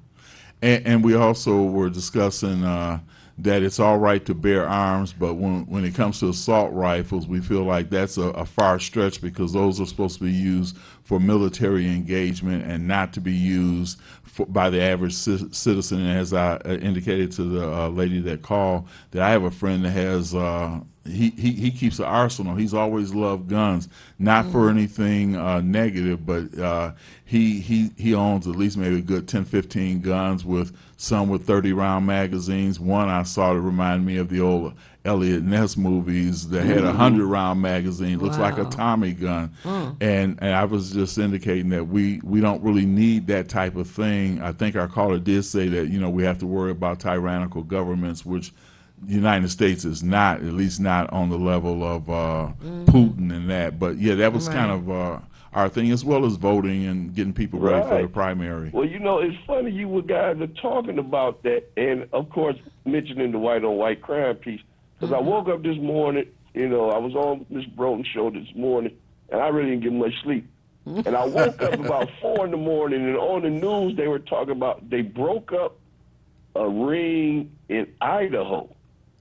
E: And we also were discussing that it's all right to bear arms, but when it comes to assault rifles, we feel like that's a far stretch because those are supposed to be used for military engagement and not to be used by the average citizen. And as I indicated to the lady that called, that I have a friend that has he keeps an arsenal. He's always loved guns, not for anything negative, but he owns at least maybe a good 10, 15 guns, with some with 30-round magazines. One I saw that reminded me of the old Elliot Ness movies that had a 100-round magazine. Looks like a Tommy gun. And I was just indicating that we don't really need that type of thing. I think our caller did say that, you know, we have to worry about tyrannical governments, which the United States is not, at least not on the level of Putin and that. But yeah, that was kind of our thing, as well as voting and getting people ready for the primary.
O: Well, you know, it's funny you guys are talking about that, and of course mentioning the white on white crime piece. Because I woke up this morning, you know, I was on Miss Broden's show this morning, and I really didn't get much sleep. And I woke up about 4 in the morning, and on the news they were talking about they broke up a ring in Idaho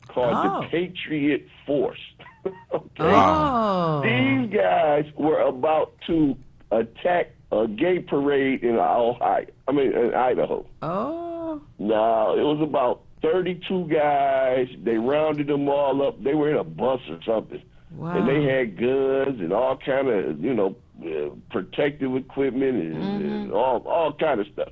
O: called the Patriot Force. These guys were about to attack a gay parade in Idaho. Now, it was about 32 guys. They rounded them all up. They were in a bus or something. And they had guns and all kind of, you know, protective equipment and all kind of stuff.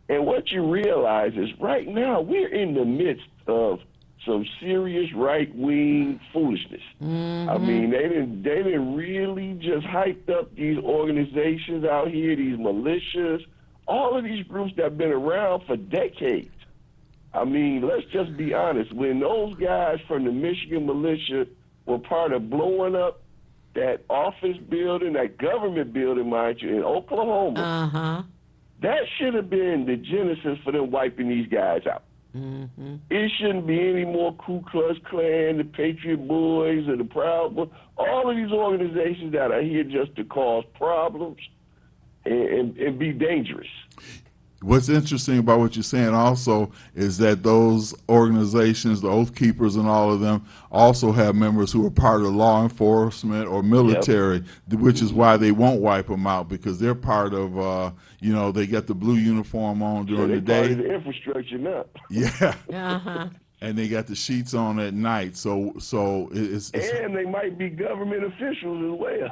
O: And what you realize is right now we're in the midst of some serious right-wing foolishness. I mean, they didn't really just hyped up these organizations out here, these militias, all of these groups that have been around for decades. I mean, let's just be honest. When those guys from the Michigan militia were part of blowing up that office building, that government building, mind you, in Oklahoma, that should have been the genesis for them wiping these guys out. It shouldn't be any more Ku Klux Klan, the Patriot Boys, or the Proud Boys, all of these organizations that are here just to cause problems and be dangerous.
E: What's interesting about what you're saying also is that those organizations, the Oath Keepers and all of them, also have members who are part of law enforcement or military, which is why they won't wipe them out, because they're part of, you know, they get the blue uniform on during the day.
O: Part of the infrastructure now.
E: Yeah. And they got the sheets on at night. So it's
O: and they might be government officials as well.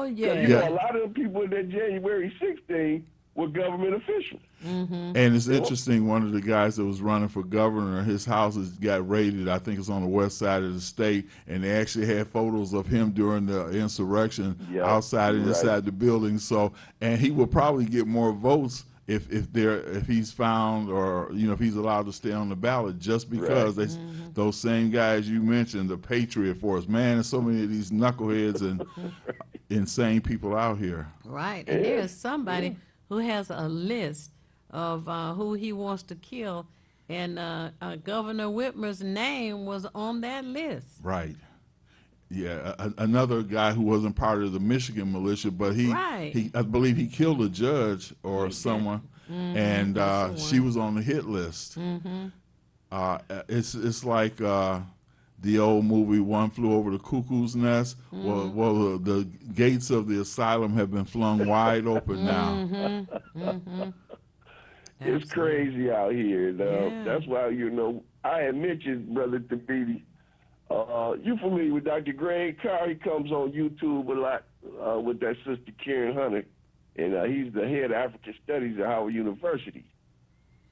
C: You
O: know, a lot of the people in that January 16th were government officials.
E: And it's interesting, one of the guys that was running for governor, his house got raided. I think it's on the west side of the state, and they actually had photos of him during the insurrection outside and inside the building. So, and he will probably get more votes if he's found, or you know, if he's allowed to stay on the ballot, just because those same guys you mentioned, the Patriot Force. Man, there's so many of these knuckleheads and insane people out here.
C: Right, and there's somebody who has a list of who he wants to kill, and Governor Whitmer's name was on that list.
E: Right. Yeah, another guy who wasn't part of the Michigan militia, but he I believe he killed a judge or someone, and she was on the hit list. It's like the old movie One Flew Over the Cuckoo's Nest. Well, the gates of the asylum have been flung wide open now.
O: It's crazy out here. That's why, you know, I had mentioned, Brother Thabiti, you familiar with Dr. Greg Carr? He comes on YouTube a lot with that sister Karen Hunter, and he's the head of African Studies at Howard University.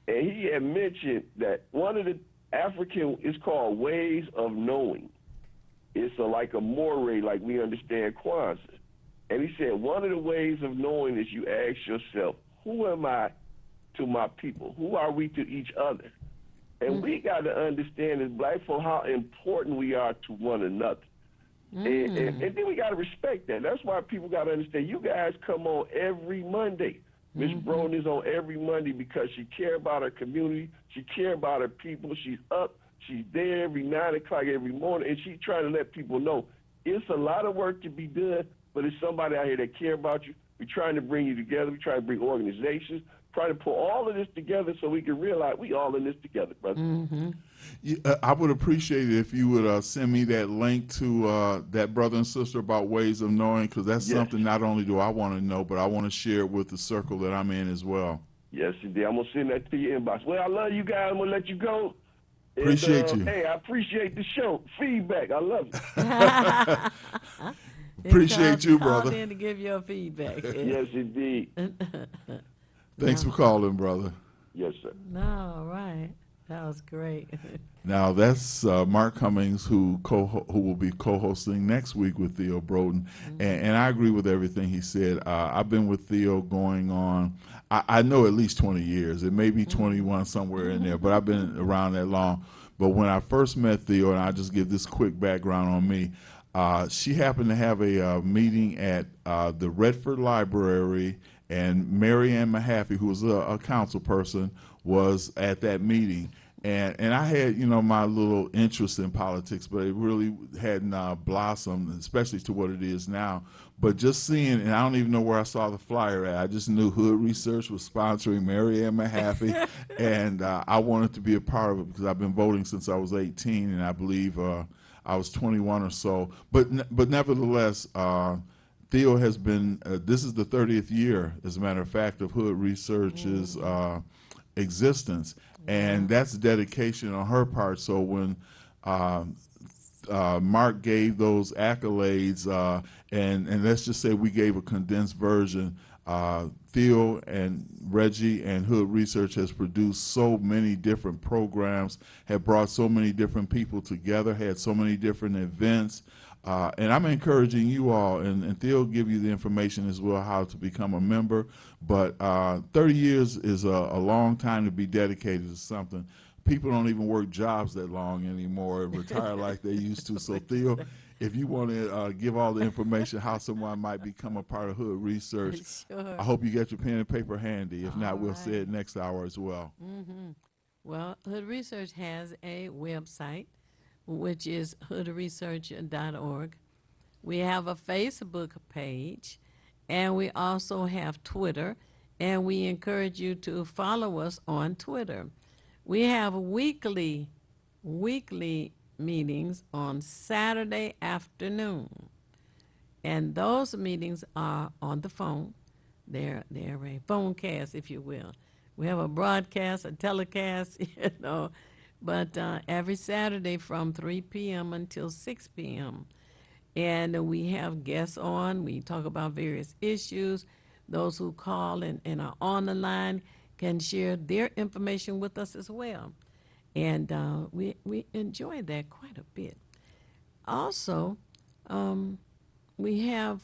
O: And he had mentioned that one of the African is called ways of knowing. It's like a moray, like we understand Kwanzaa. And he said one of the ways of knowing is you ask yourself, who am I to my people? Who are we to each other? And we got to understand as black folk how important we are to one another. And then we got to respect that. That's why people got to understand. You guys come on every Monday. Miss Broden is on every Monday because she cares about her community. She cares about her people. She's up. She's there every 9 o'clock every morning, and she's trying to let people know it's a lot of work to be done, but it's somebody out here that care about you. We're trying to bring you together. We're trying to bring organizations, trying to put all of this together so we can realize we all in this together, brother.
E: I would appreciate it if you would send me that link to that brother and sister about ways of knowing, because that's something not only do I want to know, but I want to share it with the circle that I'm in as well.
O: Yes, indeed. I'm going to send that to your inbox. Well, I love you guys. I'm going to let you go.
E: Appreciate you.
O: Hey, I appreciate the show. Feedback. I love it.
E: Appreciate you,
C: Called
E: brother.
C: in to give your feedback.
O: Yes, indeed.
E: Thanks for calling, brother.
O: Yes, sir.
C: No, right. That was great.
E: Now that's Mark Cummings, who will be co-hosting next week with Theo Broden, and I agree with everything he said. I've been with Theo going on, I know at least 20 years. It may be 21 somewhere in there, but I've been around that long. But when I first met Theo, and I'll just give this quick background on me, she happened to have a meeting at the Redford Library, and Mary Ann Mahaffey, who was a council person, was at that meeting. And I had, my little interest in politics, but it really hadn't blossomed, especially to what it is now. But just seeing, and I don't even know where I saw the flyer at, I just knew Hood Research was sponsoring Mary Ann Mahaffey, and I wanted to be a part of it because I've been voting since I was 18, and I believe I was 21 or so. But nevertheless, Theo has been, this is the 30th year, as a matter of fact, of Hood Research's existence, and that's dedication on her part. So when Mark gave those accolades, and let's just say we gave a condensed version, Theo and Reggie and Hood Research has produced so many different programs, have brought so many different people together, had so many different events. And I'm encouraging you all, and Theo will give you the information as well how to become a member. But 30 years is a long time to be dedicated to something. People don't even work jobs that long anymore and retire like they used to. So Theo, if you want to give all the information how someone might become a part of Hood Research,
C: Sure.
E: I hope you get your pen and paper handy. If not, we'll say it next hour as well.
C: Mm-hmm. Well, Hood Research has a website, which is hoodresearch.org. We have a Facebook page, and we also have Twitter, and we encourage you to follow us on Twitter. We have weekly meetings on Saturday afternoon, and those meetings are on the phone. They're a phone cast, if you will. We have a broadcast, a telecast, but every Saturday from 3 p.m. until 6 p.m. And we have guests on. We talk about various issues. Those who call and are on the line can share their information with us as well. And we enjoy that quite a bit. Also, we have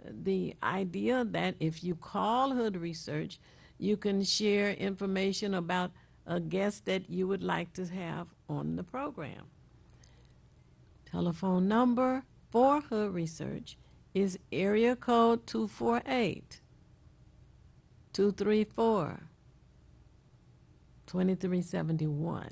C: the idea that if you call Hood Research, you can share information about a guest that you would like to have on the program. Telephone number for Hood Research is area code 248-234-2371.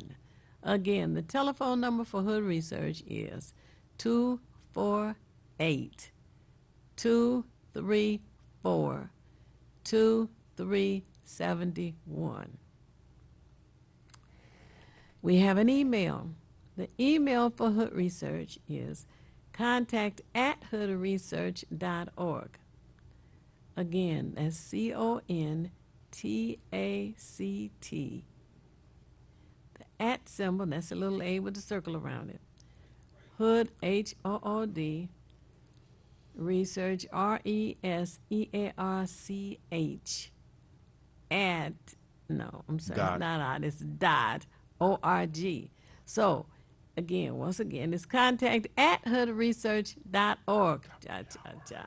C: Again, the telephone number for Hood Research is 248-234-2371. We have an email. The email for Hood Research is contact@hoodresearch.org. Again, that's CONTACT. The @ symbol, that's a little A with a circle around it. Hood, HOOD, Research, RESEARCH, it's dot .org. So, once again, it's contact@hoodresearch.org. Cha-cha-cha.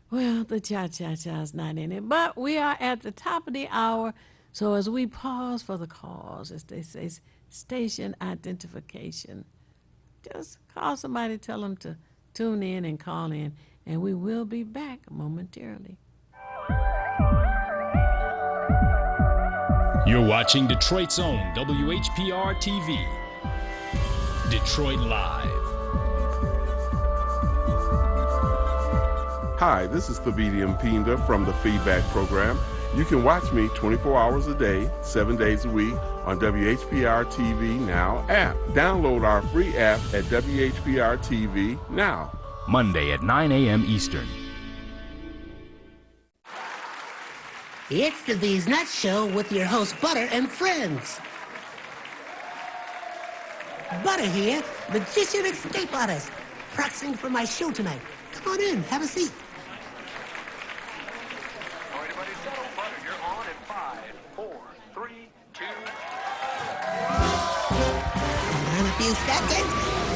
C: Well, the cha-cha-cha's not in it, but we are at the top of the hour. So as we pause for the calls, as they say, station identification, just call somebody, tell them to tune in and call in, and we will be back momentarily.
A: You're watching Detroit's own WHPR TV. Detroit Live.
D: Hi, this is Thabiti Mpinda from the Feedback Program. You can watch me 24 hours a day, 7 days a week on WHPR TV Now app. Download our free app at WHPR TV Now.
A: Monday at 9 a.m. Eastern.
F: It's the These Nuts Show with your host, Butter and Friends. Butter here, magician escape artist, practicing for my show tonight. Come on in, have a seat.
G: All right, everybody, settle. Butter, you're on in 5, 4, 3, 2.
F: In a few seconds,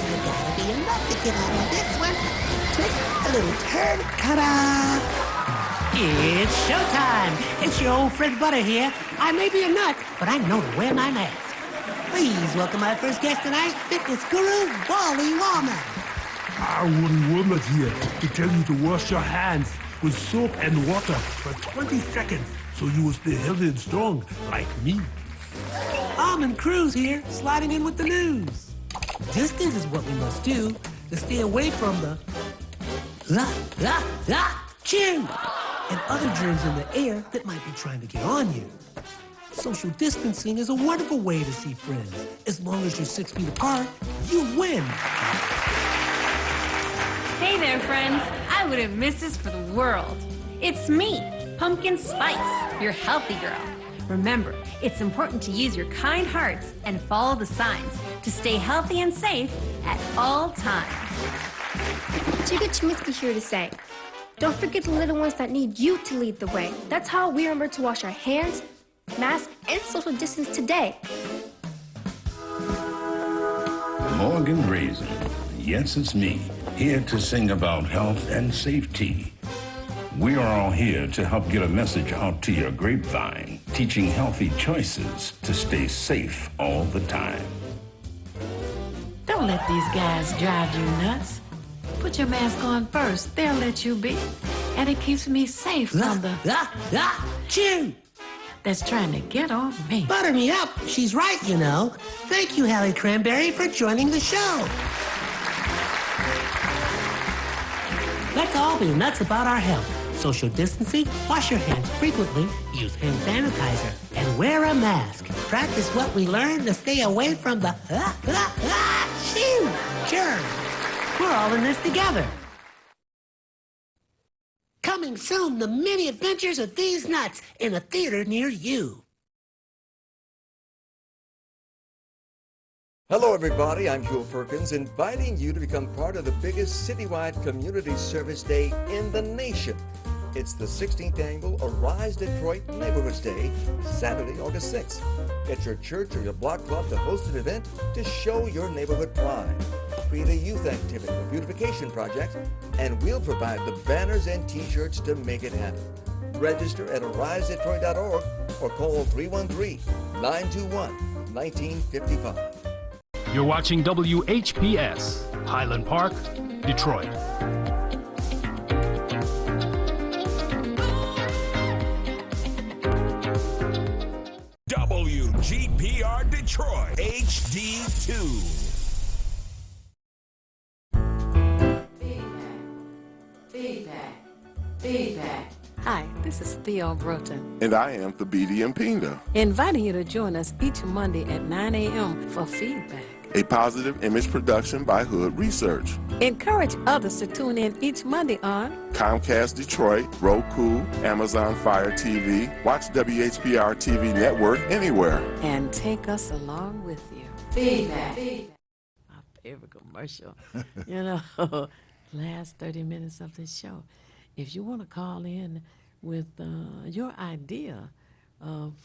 F: there gotta be enough to get out of this one. Twist a little turn, ta-da! It's showtime. It's your old friend Butter here. I may be a nut, but I know to wear my mask. Please welcome my first guest tonight, fitness guru, Wally Wallman.
H: Wally Woodland here to tell you to wash your hands with soap and water for 20 seconds so you will stay healthy and strong like me.
F: Almond Cruz here, sliding in with the news. Distance is what we must do to stay away from the chew and other germs in the air that might be trying to get on you. Social distancing is a wonderful way to see friends. As long as you're 6 feet apart, you win.
I: Hey there, friends. I wouldn't miss this for the world. It's me, Pumpkin Spice, your healthy girl. Remember, it's important to use your kind hearts and follow the signs to stay healthy and safe at all times.
J: Chica Chiminsky here to say, don't forget the little ones that need you to lead the way. That's how we remember to wash our hands, mask, and social distance today.
K: Morgan Raisin. Yes, it's me, here to sing about health and safety. We are all here to help get a message out to your grapevine, teaching healthy choices to stay safe all the time.
C: Don't let these guys drive you nuts. Put your mask on first. They'll let you be. And it keeps me safe from the
F: chew
C: that's trying to get on me.
F: Butter me up. She's right, you know. Thank you, Hallie Cranberry, for joining the show. Let's all be nuts about our health. Social distancing, wash your hands frequently, use hand sanitizer, and wear a mask. Practice what we learned to stay away from the germs. We're all in this together. Coming soon, the many adventures of these nuts in a theater near you.
P: Hello, everybody. I'm Jewel Perkins, inviting you to become part of the biggest citywide community service day in the nation. It's the 16th annual Arise Detroit Neighborhoods Day, Saturday, August 6th. Get your church or your block club to host an event to show your neighborhood pride. Create a youth activity or beautification project, and we'll provide the banners and t-shirts to make it happen. Register at arisedetroit.org or call 313-921-1955.
A: You're watching WHPS, Highland Park, Detroit.
B: WGPR Detroit, HD2.
C: Feedback. Hi, this is Theo Broughton,
D: And I am Thabiti Mpinga,
C: inviting you to join us each Monday at 9 a.m. for Feedback.
D: a positive image production by Hood Research.
C: Encourage others to tune in each Monday on
D: Comcast Detroit, Roku, Amazon Fire TV, watch WHPR TV Network anywhere.
C: and take us along with you. Feedback. My favorite commercial. You know, last 30 minutes of the show. If you want to call in with your idea of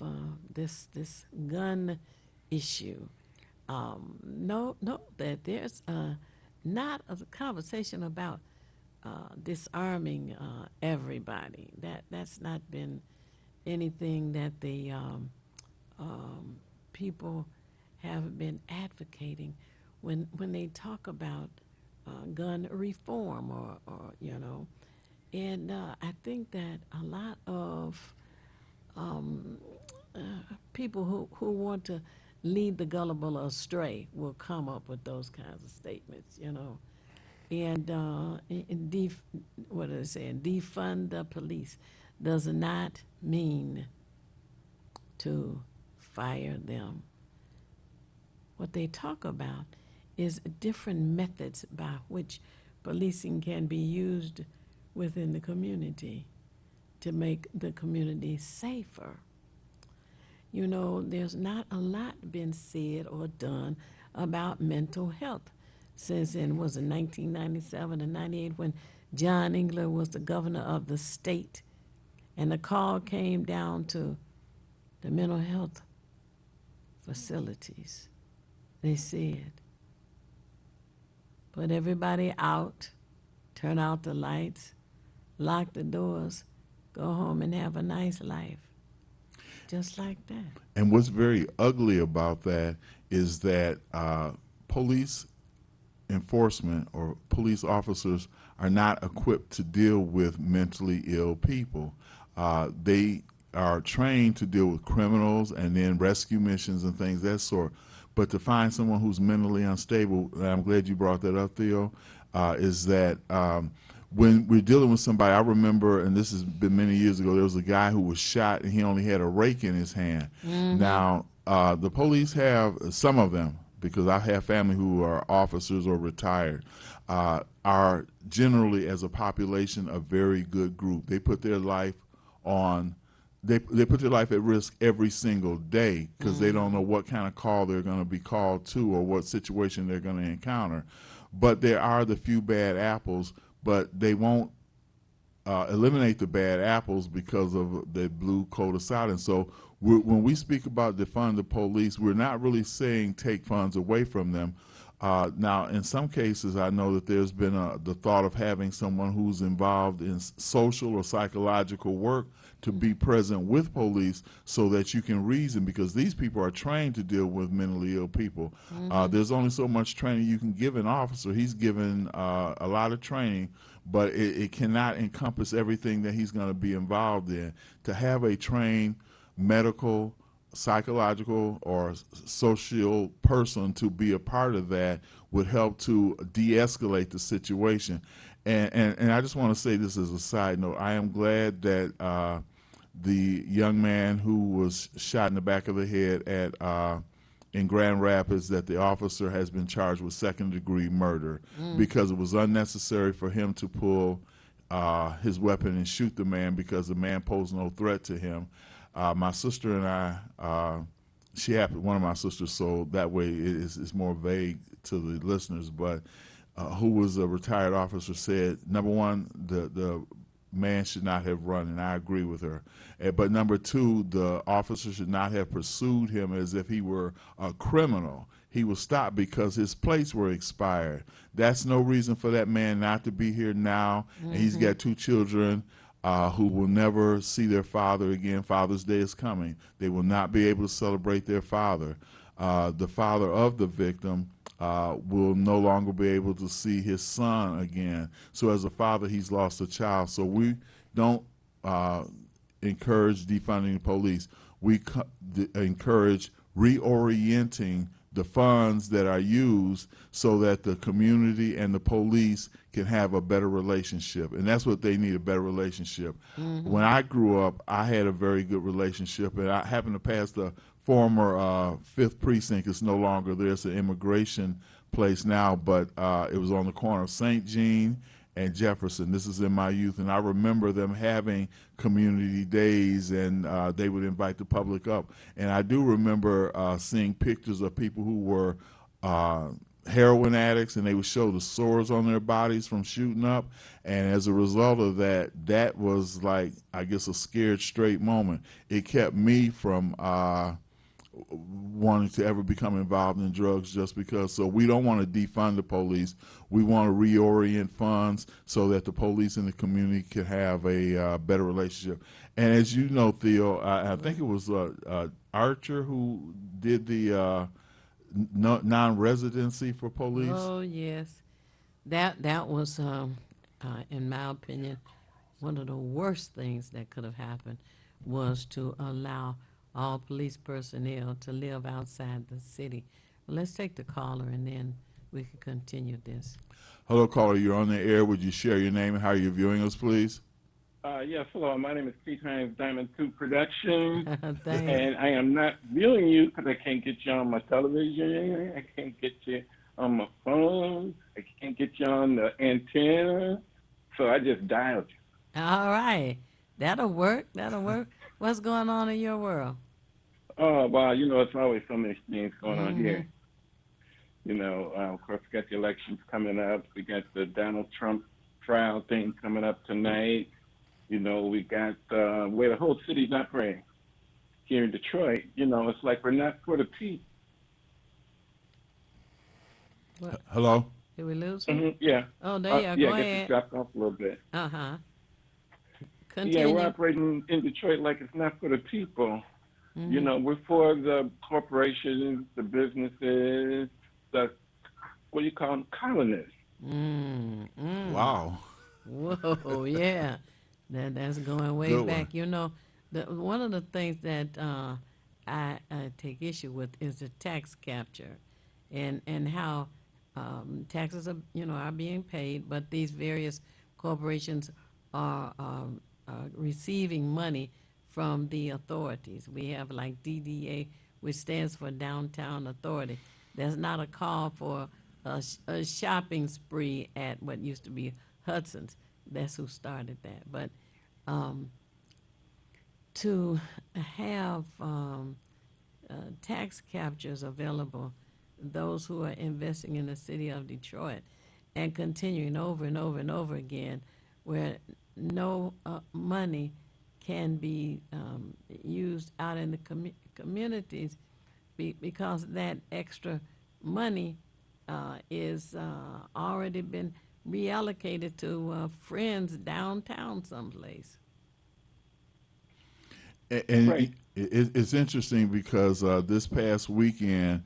C: this gun issue, know that there's not a conversation about disarming everybody. That's not been anything that the people have been advocating when they talk about gun reform or you know. And I think that a lot of people who want to lead the gullible astray will come up with those kinds of statements, you know. And what are they saying? Defund the police does not mean to fire them. What they talk about is different methods by which policing can be used within the community to make the community safer. You know, there's not a lot been said or done about mental health since in, was it 1997 and 98 when John Engler was the governor of the state, and the call came down to the mental health facilities. They said, put everybody out, turn out the lights, lock the doors, go home and have a nice life. Just like that.
E: And what's very ugly about that is that police enforcement or police officers are not equipped to deal with mentally ill people. They are trained to deal with criminals and then rescue missions and things of that sort. But to find someone who's mentally unstable, and I'm glad you brought that up, Theo, is that when we're dealing with somebody, I remember, and this has been many years ago, there was a guy who was shot and he only had a rake in his hand.
Q: Mhm.
E: Now, the police have, some of them, because I have family who are officers or retired, are generally, as a population, a very good group. They put their life on, they put their life at risk every single day because they don't know what kind of call they're going to be called to or what situation they're going to encounter. But there are the few bad apples, but they won't eliminate the bad apples because of the blue coat of silence. So when we speak about defund the police, we're not really saying take funds away from them. Now, in some cases, I know that there's been the thought of having someone who's involved in social or psychological work to be present with police so that you can reason, because these people are trained to deal with mentally ill people. There's only so much training you can give an officer. He's given a lot of training, but it cannot encompass everything that he's going to be involved in. To have a trained medical, psychological, or social person to be a part of that would help to de-escalate the situation. And I just want to say this as a side note. I am glad that the young man who was shot in the back of the head at in Grand Rapids, that the officer has been charged with second-degree murder because it was unnecessary for him to pull his weapon and shoot the man because the man posed no threat to him. My sister and I, she happened, one of my sisters, so that way it's more vague to the listeners, but who was a retired officer, said, number one, the man should not have run, and I agree with her. But number two, the officer should not have pursued him as if he were a criminal. He was stopped because his plates were expired. That's no reason for that man not to be here now, and he's got two children who will never see their father again. Father's Day is coming. They will not be able to celebrate their father. The father of the victim will no longer be able to see his son again. So as a father, he's lost a child. So we don't encourage defunding the police. We encourage reorienting the funds that are used so that the community and the police can have a better relationship. And that's what they need, a better relationship. When I grew up, I had a very good relationship, and I happened to pass the former 5th Precinct. It's no longer there. It's an immigration place now, but it was on the corner of St. Jean and Jefferson. This is in my youth, and I remember them having community days, and they would invite the public up. And I do remember seeing pictures of people who were heroin addicts, and they would show the sores on their bodies from shooting up. And as a result of that, that was like, I guess, a scared straight moment. It kept me from wanting to ever become involved in drugs just because. So we don't want to defund the police. We want to reorient funds so that the police and the community can have a better relationship. And as you know, Theo, I think it was Archer who did the non-residency for police.
C: Oh, yes. That was, in my opinion, one of the worst things that could have happened was to allow all police personnel to live outside the city. Well, let's take the caller, and then we can continue this.
E: Hello, caller. You're on the air. Would you share your name and how you're viewing us, please?
Q: Yes, hello. My name is Keith Hines, Diamond 2 Productions.
C: Thanks.
Q: And I am not viewing you because I can't get you on my television. I can't get you on my phone. I can't get you on the antenna. So I just dialed you.
C: All right. That'll work. That'll work. What's going on in your world?
Q: Oh, wow. You know, it's always so many things going on here. Of course, we got the elections coming up. We got the Donald Trump trial thing coming up tonight. We got where the whole city's operating here in Detroit. It's like we're not for the people.
E: Hello?
C: Did we lose him?
Q: Mm-hmm, yeah.
C: Oh, there you are. Go
Q: I guess
C: ahead.
Q: it dropped off a little bit.
C: Uh-huh.
Q: Yeah,
C: Continue.
Q: we're operating in Detroit like it's not for the people.
C: Mhm.
Q: We're for the corporations, the businesses, the, what do you call them, colonists.
E: Wow.
C: Whoa, yeah. That's going way
E: Good
C: back.
E: one.
C: One of the things that I take issue with is the tax capture and how taxes are being paid, but these various corporations are receiving money from the authorities. We have like DDA, which stands for Downtown Authority. There's not a call for a shopping spree at what used to be Hudson's. That's who started that. But to have tax captures available, those who are investing in the city of Detroit, and continuing over and over and over again, where no money can be used out in the communities because that extra money is already been reallocated to friends downtown someplace.
E: And
Q: Right.
E: it's interesting because this past weekend,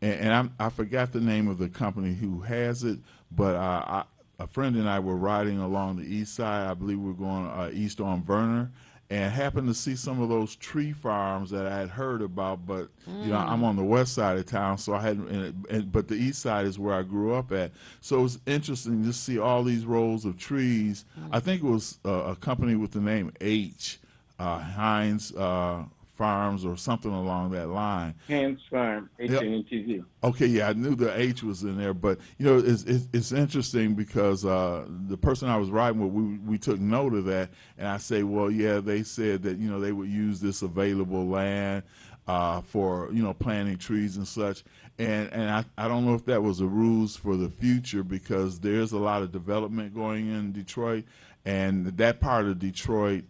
E: and I forgot the name of the company who has it, but a friend and I were riding along the east side. I believe we were going east on Verner, and happened to see some of those tree farms that I had heard about. But I'm on the west side of town, so I hadn't. But the east side is where I grew up at. So it was interesting to see all these rows of trees. I think it was a company with the name H. Heinz Farms or something along that line.
Q: Hans Farm, HNTZ.
E: Okay, yeah, I knew the H was in there, but it's interesting because the person I was riding with, we took note of that, and I say, well, yeah, they said that they would use this available land for planting trees and such, and I don't know if that was a ruse for the future because there's a lot of development going in Detroit, and that part of Detroit.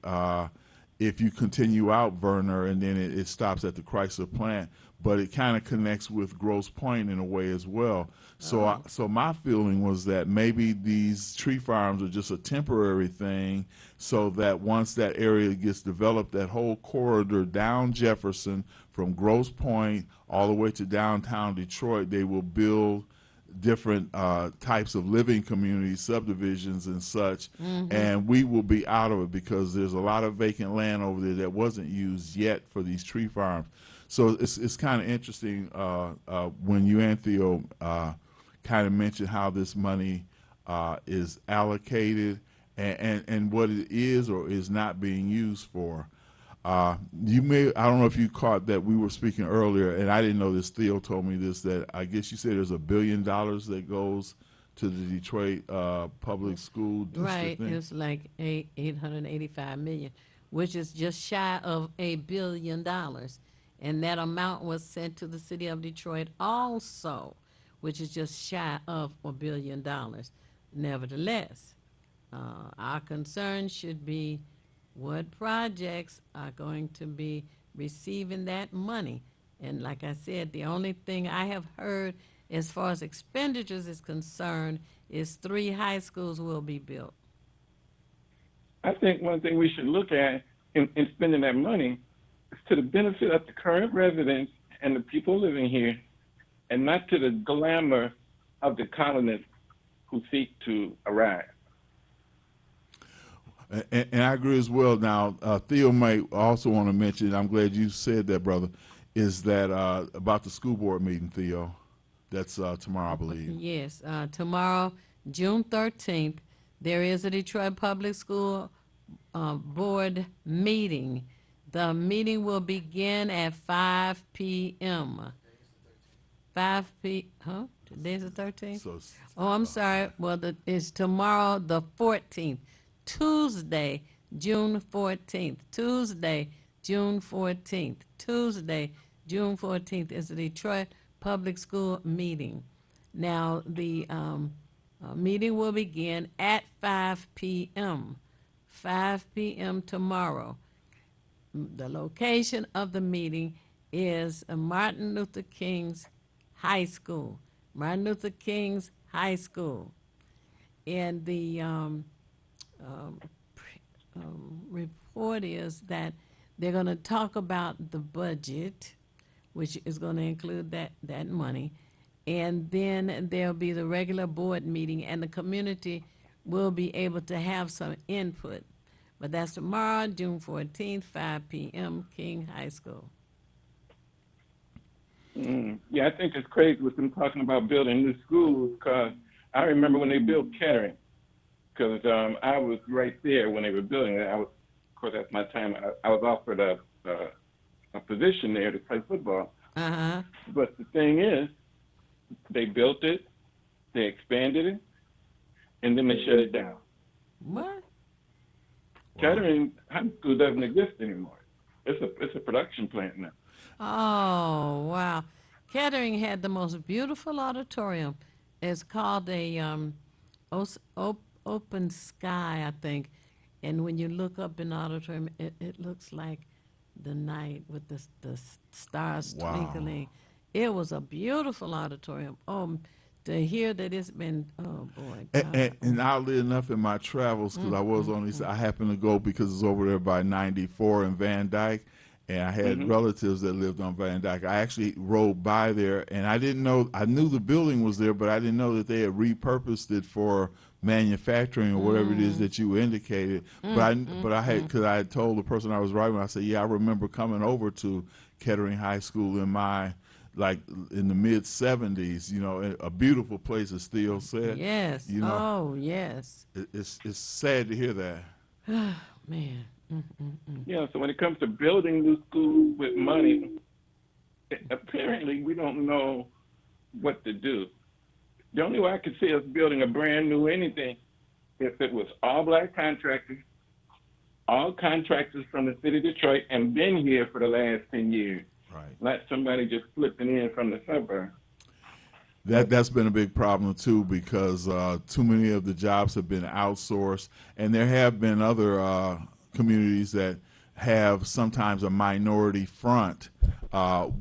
E: If you continue out Verner and then it stops at the Chrysler plant, but it kind of connects with Grosse Pointe in a way as well. So, so my feeling was that maybe these tree farms are just a temporary thing, so that once that area gets developed, that whole corridor down Jefferson from Grosse Pointe all the way to downtown Detroit, they will build different types of living communities, subdivisions and such, and we will be out of it because there's a lot of vacant land over there that wasn't used yet for these tree farms. So it's kind of interesting when you and Theo kind of mentioned how this money is allocated and what it is or is not being used for. I don't know if you caught that we were speaking earlier, and I didn't know this. Theo told me this, that I guess you said there's $1 billion that goes to the Detroit public school district.
C: Right,
E: thing.
C: it's like $885 million, which is just shy of $1 billion. And that amount was sent to the city of Detroit also, which is just shy of $1 billion. Nevertheless, our concern should be what projects are going to be receiving that money. And like I said, the only thing I have heard as far as expenditures is concerned is 3 high schools will be built.
Q: I think one thing we should look at in spending that money is to the benefit of the current residents and the people living here, and not to the glamour of the colonists who seek to arrive.
E: And I agree as well. Now, Theo might also want to mention, I'm glad you said that, brother, is that about the school board meeting, Theo. That's tomorrow, I believe.
C: Yes, tomorrow, June 13th, there is a Detroit Public School board meeting. The meeting will begin at 5 p.m. 5 p.m. Today's the 13th? I'm sorry. Well, it's tomorrow, the 14th. Tuesday, June 14th. Tuesday, June 14th. Tuesday, June 14th is the Detroit Public School meeting. Now, the meeting will begin at 5 p.m. 5 p.m. tomorrow. The location of the meeting is Martin Luther King's High School. Martin Luther King's High School. And the report is that they're going to talk about the budget, which is going to include that money. And then there'll be the regular board meeting, and the community will be able to have some input. But that's tomorrow, June 14th, 5 p.m., King High School.
Q: Yeah, I think it's crazy with them talking about building new schools, because I remember when they built Kettering, because I was right there when they were building it. Of course, at my time, I was offered a position there to play football.
C: Uh-huh.
Q: But the thing is, they built it, they expanded it, and then they shut it down.
C: What?
Q: Kettering High School doesn't exist anymore. It's a production plant now.
C: Oh, wow. Kettering had the most beautiful auditorium. It's called a open sky, I think. And when you look up in the auditorium, it looks like the night with the stars twinkling. It was a beautiful auditorium. To hear that it's been, oh boy.
E: And oddly enough, in my travels, because I was on these, I happened to go because it's over there by 94 in Van Dyke, and I had relatives that lived on Van Dyke. I actually rode by there, and I didn't know, I knew the building was there, but I didn't know that they had repurposed it for manufacturing or whatever it is that you indicated. But I had, because I had told the person I was riding with, I said, yeah, I remember coming over to Kettering High School in my, like in the mid 70s, you know, a beautiful place, as Theo said.
C: Yes.
E: You know,
C: oh, yes.
E: It's sad to hear that.
C: Man.
Q: Yeah, so when it comes to building new schools with money, apparently we don't know what to do. The only way I could see us building a brand new anything if it was all black contractors, all contractors from the city of Detroit, and been here for the last 10 years.
E: Right.
Q: Not somebody just flipping in from the suburbs.
E: That's been a big problem too, because too many of the jobs have been outsourced, and there have been other communities that have sometimes a minority front,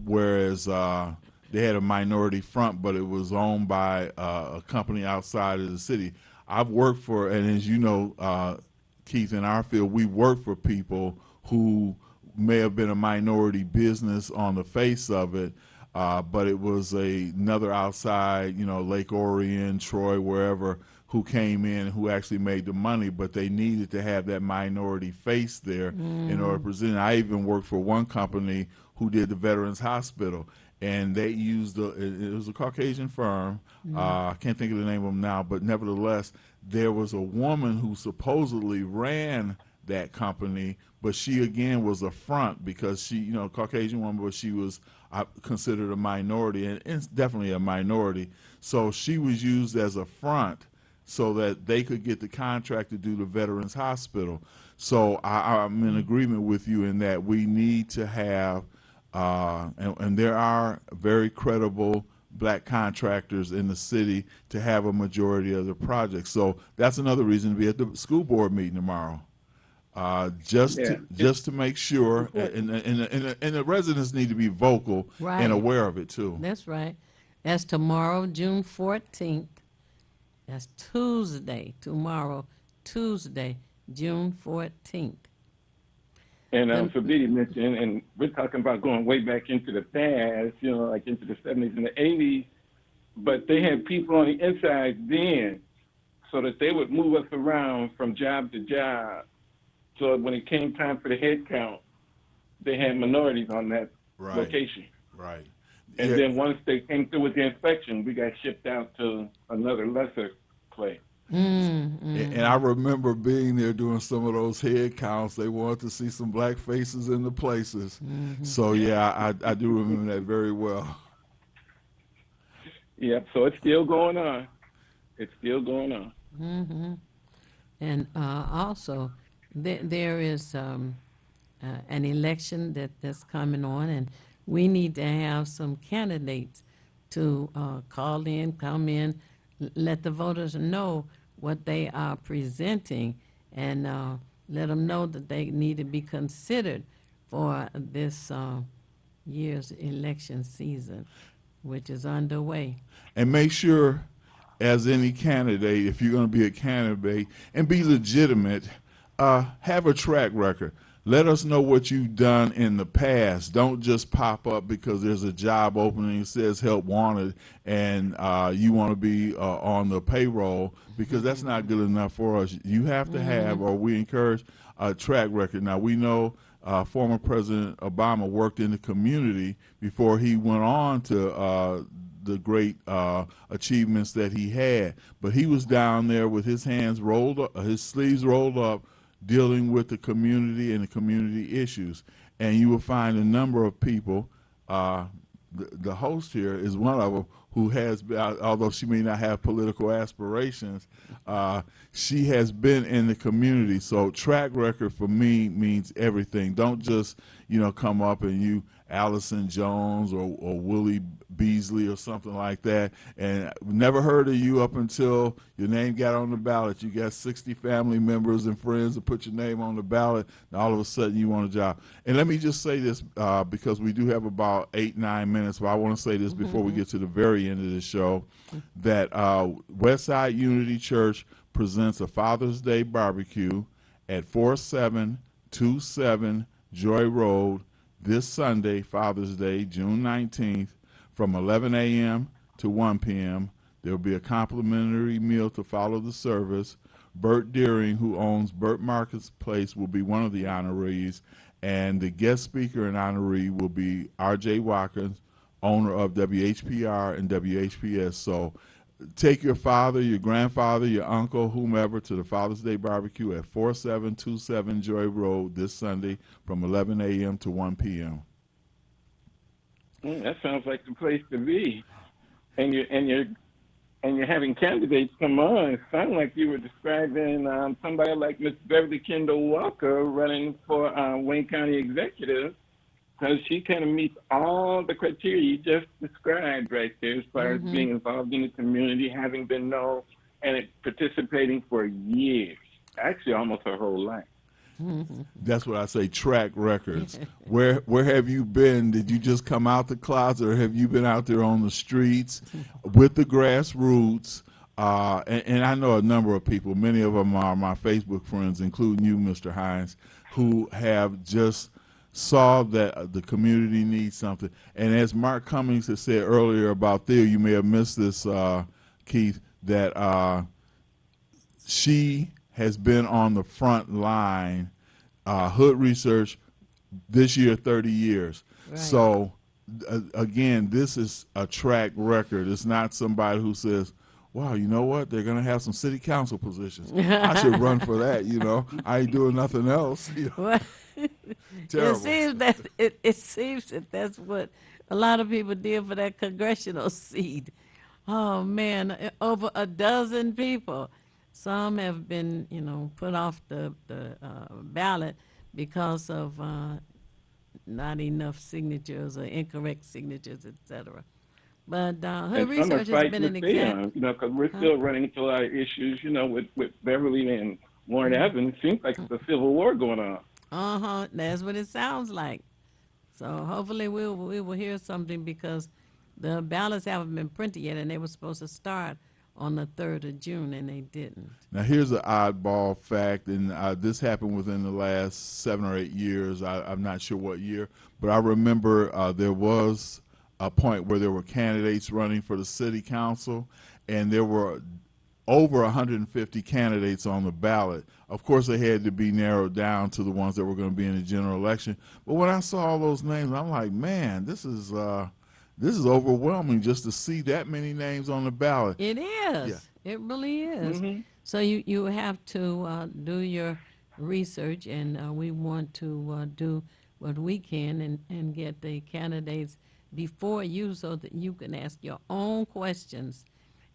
E: whereas they had a minority front, but it was owned by a company outside of the city. I've worked for, and as you know, Keith, in our field, we work for people who may have been a minority business on the face of it, but it was another outside, you know, Lake Orion, Troy, wherever, who came in who actually made the money, but they needed to have that minority face there in order to present it. I even worked for one company who did the Veterans Hospital, and they used, it was a Caucasian firm. I can't think of the name of them now, but nevertheless, there was a woman who supposedly ran that company, but she again was a front because she, you know, Caucasian woman, but she was considered a minority, and it's definitely a minority. So she was used as a front so that they could get the contract to do the Veterans Hospital. So I'm in agreement with you in that we need to have, and there are very credible black contractors in the city to have a majority of the projects. So that's another reason to be at the school board meeting tomorrow. Just to make sure, and the residents need to be vocal and aware of it too.
C: That's right. That's tomorrow, June 14th. That's Tuesday, tomorrow, Tuesday, June 14th.
Q: And Sabiti mentioned, and we're talking about going way back into the past, you know, like into the 70s and the 80s, but they had people on the inside then so that they would move us around from job to job. So when it came time for the head count, they had minorities on that location.
E: Right.
Q: And then once they came through with the inspection, we got shipped out to another lesser place.
E: And I remember being there doing some of those head counts. They wanted to see some black faces in the places. So yeah, I do remember that very well.
Q: Yeah, so it's still going on. It's still going on.
C: And also, there is an election that's coming on, and we need to have some candidates to call in, come in, let the voters know what they are presenting, and let them know that they need to be considered for this year's election season, which is underway.
E: And make sure, as any candidate, if you're going to be a candidate and be legitimate, have a track record. Let us know what you've done in the past. Don't just pop up because there's a job opening that says help wanted and you want to be on the payroll, because that's not good enough for us. You have to have, or we encourage, a track record. Now, we know former President Obama worked in the community before he went on to the great achievements that he had. But he was down there with his hands rolled up, his sleeves rolled up, dealing with the community and the community issues. And you will find a number of people, the host here is one of them, who has, although she may not have political aspirations, she has been in the community. So track record for me means everything. Don't just, come up and you Allison Jones or Willie Beasley or something like that, and never heard of you up until your name got on the ballot. You got 60 family members and friends to put your name on the ballot, and all of a sudden you want a job. And let me just say this, because we do have about 8-9 minutes, but I want to say this before we get to the very end of the show, that Westside Unity Church presents a Father's Day barbecue at 4727 Joy Road this Sunday, Father's Day, June 19th, from 11 a.m. to 1 p.m. There will be a complimentary meal to follow the service. Bert Deering, who owns Bert Markets Place, will be one of the honorees, and the guest speaker and honoree will be R.J. Watkins, owner of WHPR and WHPS. So take your father, your grandfather, your uncle, whomever, to the Father's Day barbecue at 4727 Joy Road this Sunday from 11 a.m. to 1 p.m.
Q: That sounds like the place to be. And you're having candidates come on. It sounds like you were describing somebody like Miss Beverly Kendall Walker running for Wayne County Executive, because she kind of meets all the criteria you just described right there, as far as being involved in the community, having been known, and participating for years, actually almost her whole life.
E: That's what I say, track records. Where have you been? Did you just come out the closet, or have you been out there on the streets with the grassroots? And I know a number of people, many of them are my Facebook friends, including you, Mr. Hines, who have just saw that the community needs something. And as Mark Cummings has said earlier about Theo, you may have missed this, Keith, that she has been on the front line, Hood Research, this year 30 years. Right. So, again, this is a track record. It's not somebody who says, wow, you know what? They're going to have some city council positions. I should run for that, I ain't doing nothing else. Terrible.
C: It seems that that's what a lot of people did for that congressional seat. Oh, man, over a dozen people. Some have been, put off the ballot because of not enough signatures or incorrect signatures, etc. But her research has been an example.
Q: Because we're still running into a lot of issues, with Beverly and Warren Evans. It seems like it's a civil war going on.
C: That's what it sounds like. So hopefully we will hear something, because the ballots haven't been printed yet, and they were supposed to start on the 3rd of June, and they didn't.
E: Now, here's an oddball fact, and this happened within the last 7 or 8 years. I'm not sure what year, but I remember there was a point where there were candidates running for the city council, and there were over 150 candidates on the ballot. Of course, they had to be narrowed down to the ones that were going to be in the general election. But when I saw all those names, I'm like, man, this is overwhelming just to see that many names on the ballot.
C: It is. Yeah. It really is. So you have to do your research, and we want to do what we can and get the candidates before you, so that you can ask your own questions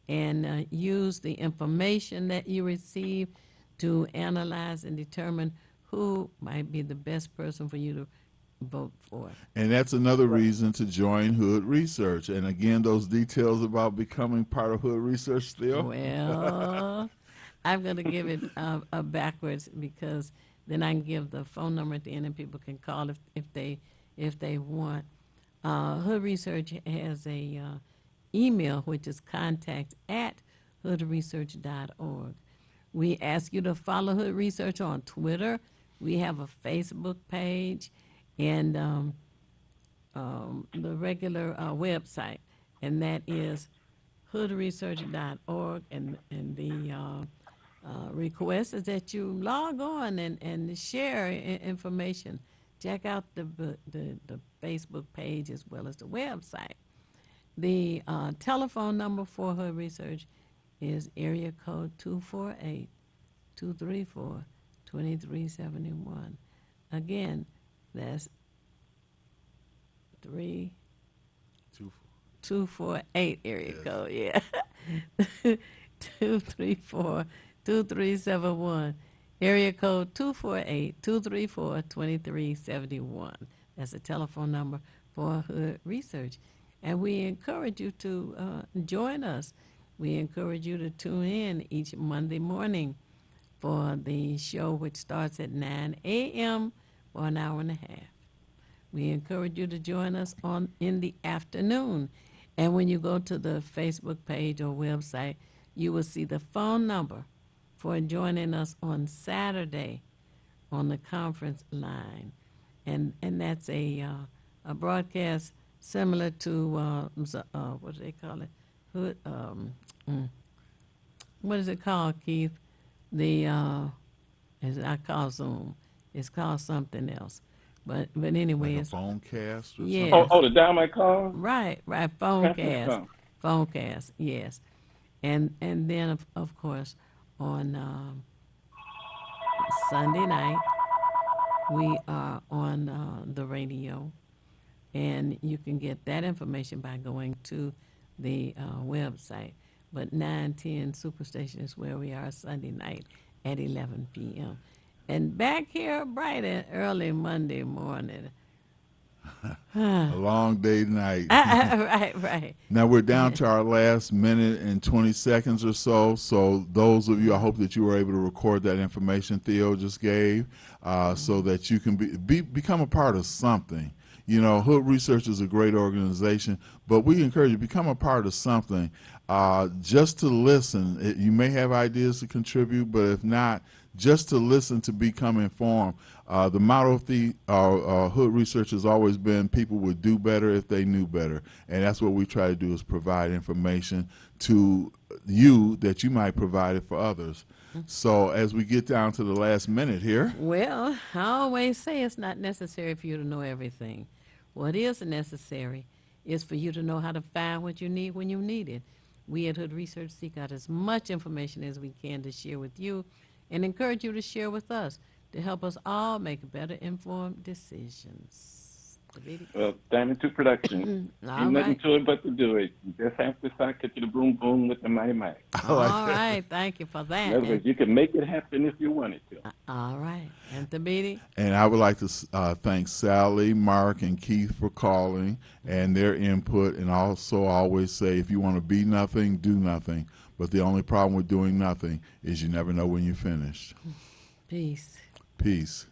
C: and use the information that you receive to analyze and determine who might be the best person for you to vote for it.
E: And that's another reason to join Hood Research. And again, those details about becoming part of Hood Research still?
C: Well, I'm going to give it backwards because then I can give the phone number at the end and people can call if they want. Hood Research has a email, which is contact@hoodresearch.org. We ask you to follow Hood Research on Twitter. We have a Facebook page and the regular website, and that is hoodresearch.org. And the request is that you log on and share information. Check out the Facebook page as well as the website. The telephone number for Hood Research is area code 248-234-2371. Again, that's 248 area code, yeah. 234-2371. Area code 248-234-2371. That's a telephone number for Hood Research. And we encourage you to join us. We encourage you to tune in each Monday morning for the show, which starts at 9 a.m. for an hour and a half. We encourage you to join us in the afternoon. And when you go to the Facebook page or website, you will see the phone number for joining us on Saturday on the conference line. And that's a broadcast similar to, what do they call it? What is it called, Keith? I call Zoom. It's called something else. But anyway,
E: like
C: it's
E: a phone cast or
C: yes.
E: something?
Q: Oh, the Down My Call?
C: Right, phone cast. Phone cast, yes. And then, of course, on Sunday night, we are on the radio. And you can get that information by going to the website. But 910 Superstation is where we are Sunday night at 11 p.m. And back here bright and early Monday morning.
E: A long day tonight.
C: Right.
E: Now we're down to our last minute and 20 seconds or so. So those of you, I hope that you were able to record that information Theo just gave, so that you can become a part of something. You know, Hood Research is a great organization, but we encourage you to become a part of something. Just to listen. You may have ideas to contribute, but if not, just to listen to become informed. The motto of the Hood Research has always been people would do better if they knew better. And that's what we try to do, is provide information to you that you might provide it for others. So as we get down to the last minute here.
C: Well, I always say it's not necessary for you to know everything. What is necessary is for you to know how to find what you need when you need it. We at Hood Research seek out as much information as we can to share with you and encourage you to share with us to help us all make better informed decisions.
Q: Well, Diamond 2 Productions. Ain't nothing to it but to do it. You just have to start catching the boom boom with the mighty mighty.
C: All right, thank you for that.
Q: In other words, you can make it happen if you wanted to.
C: All right, and Thabiti?
E: And I would like to thank Sally, Mark, and Keith for calling and their input, and also always say, if you want to be nothing, do nothing. But the only problem with doing nothing is you never know when you're finished.
C: Peace.
E: Peace.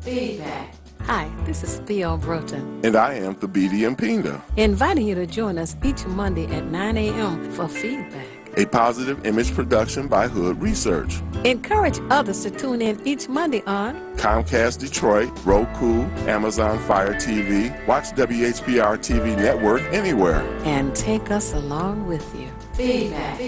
C: Feedback. Hi, this is Theo Broughton.
D: And I am Thabiti Mpinga.
C: Inviting you to join us each Monday at 9 a.m. for Feedback,
D: a positive image production by Hood Research.
C: Encourage others to tune in each Monday on
D: Comcast Detroit, Roku, Amazon Fire TV, watch WHPR TV Network anywhere.
C: And take us along with you. Feedback.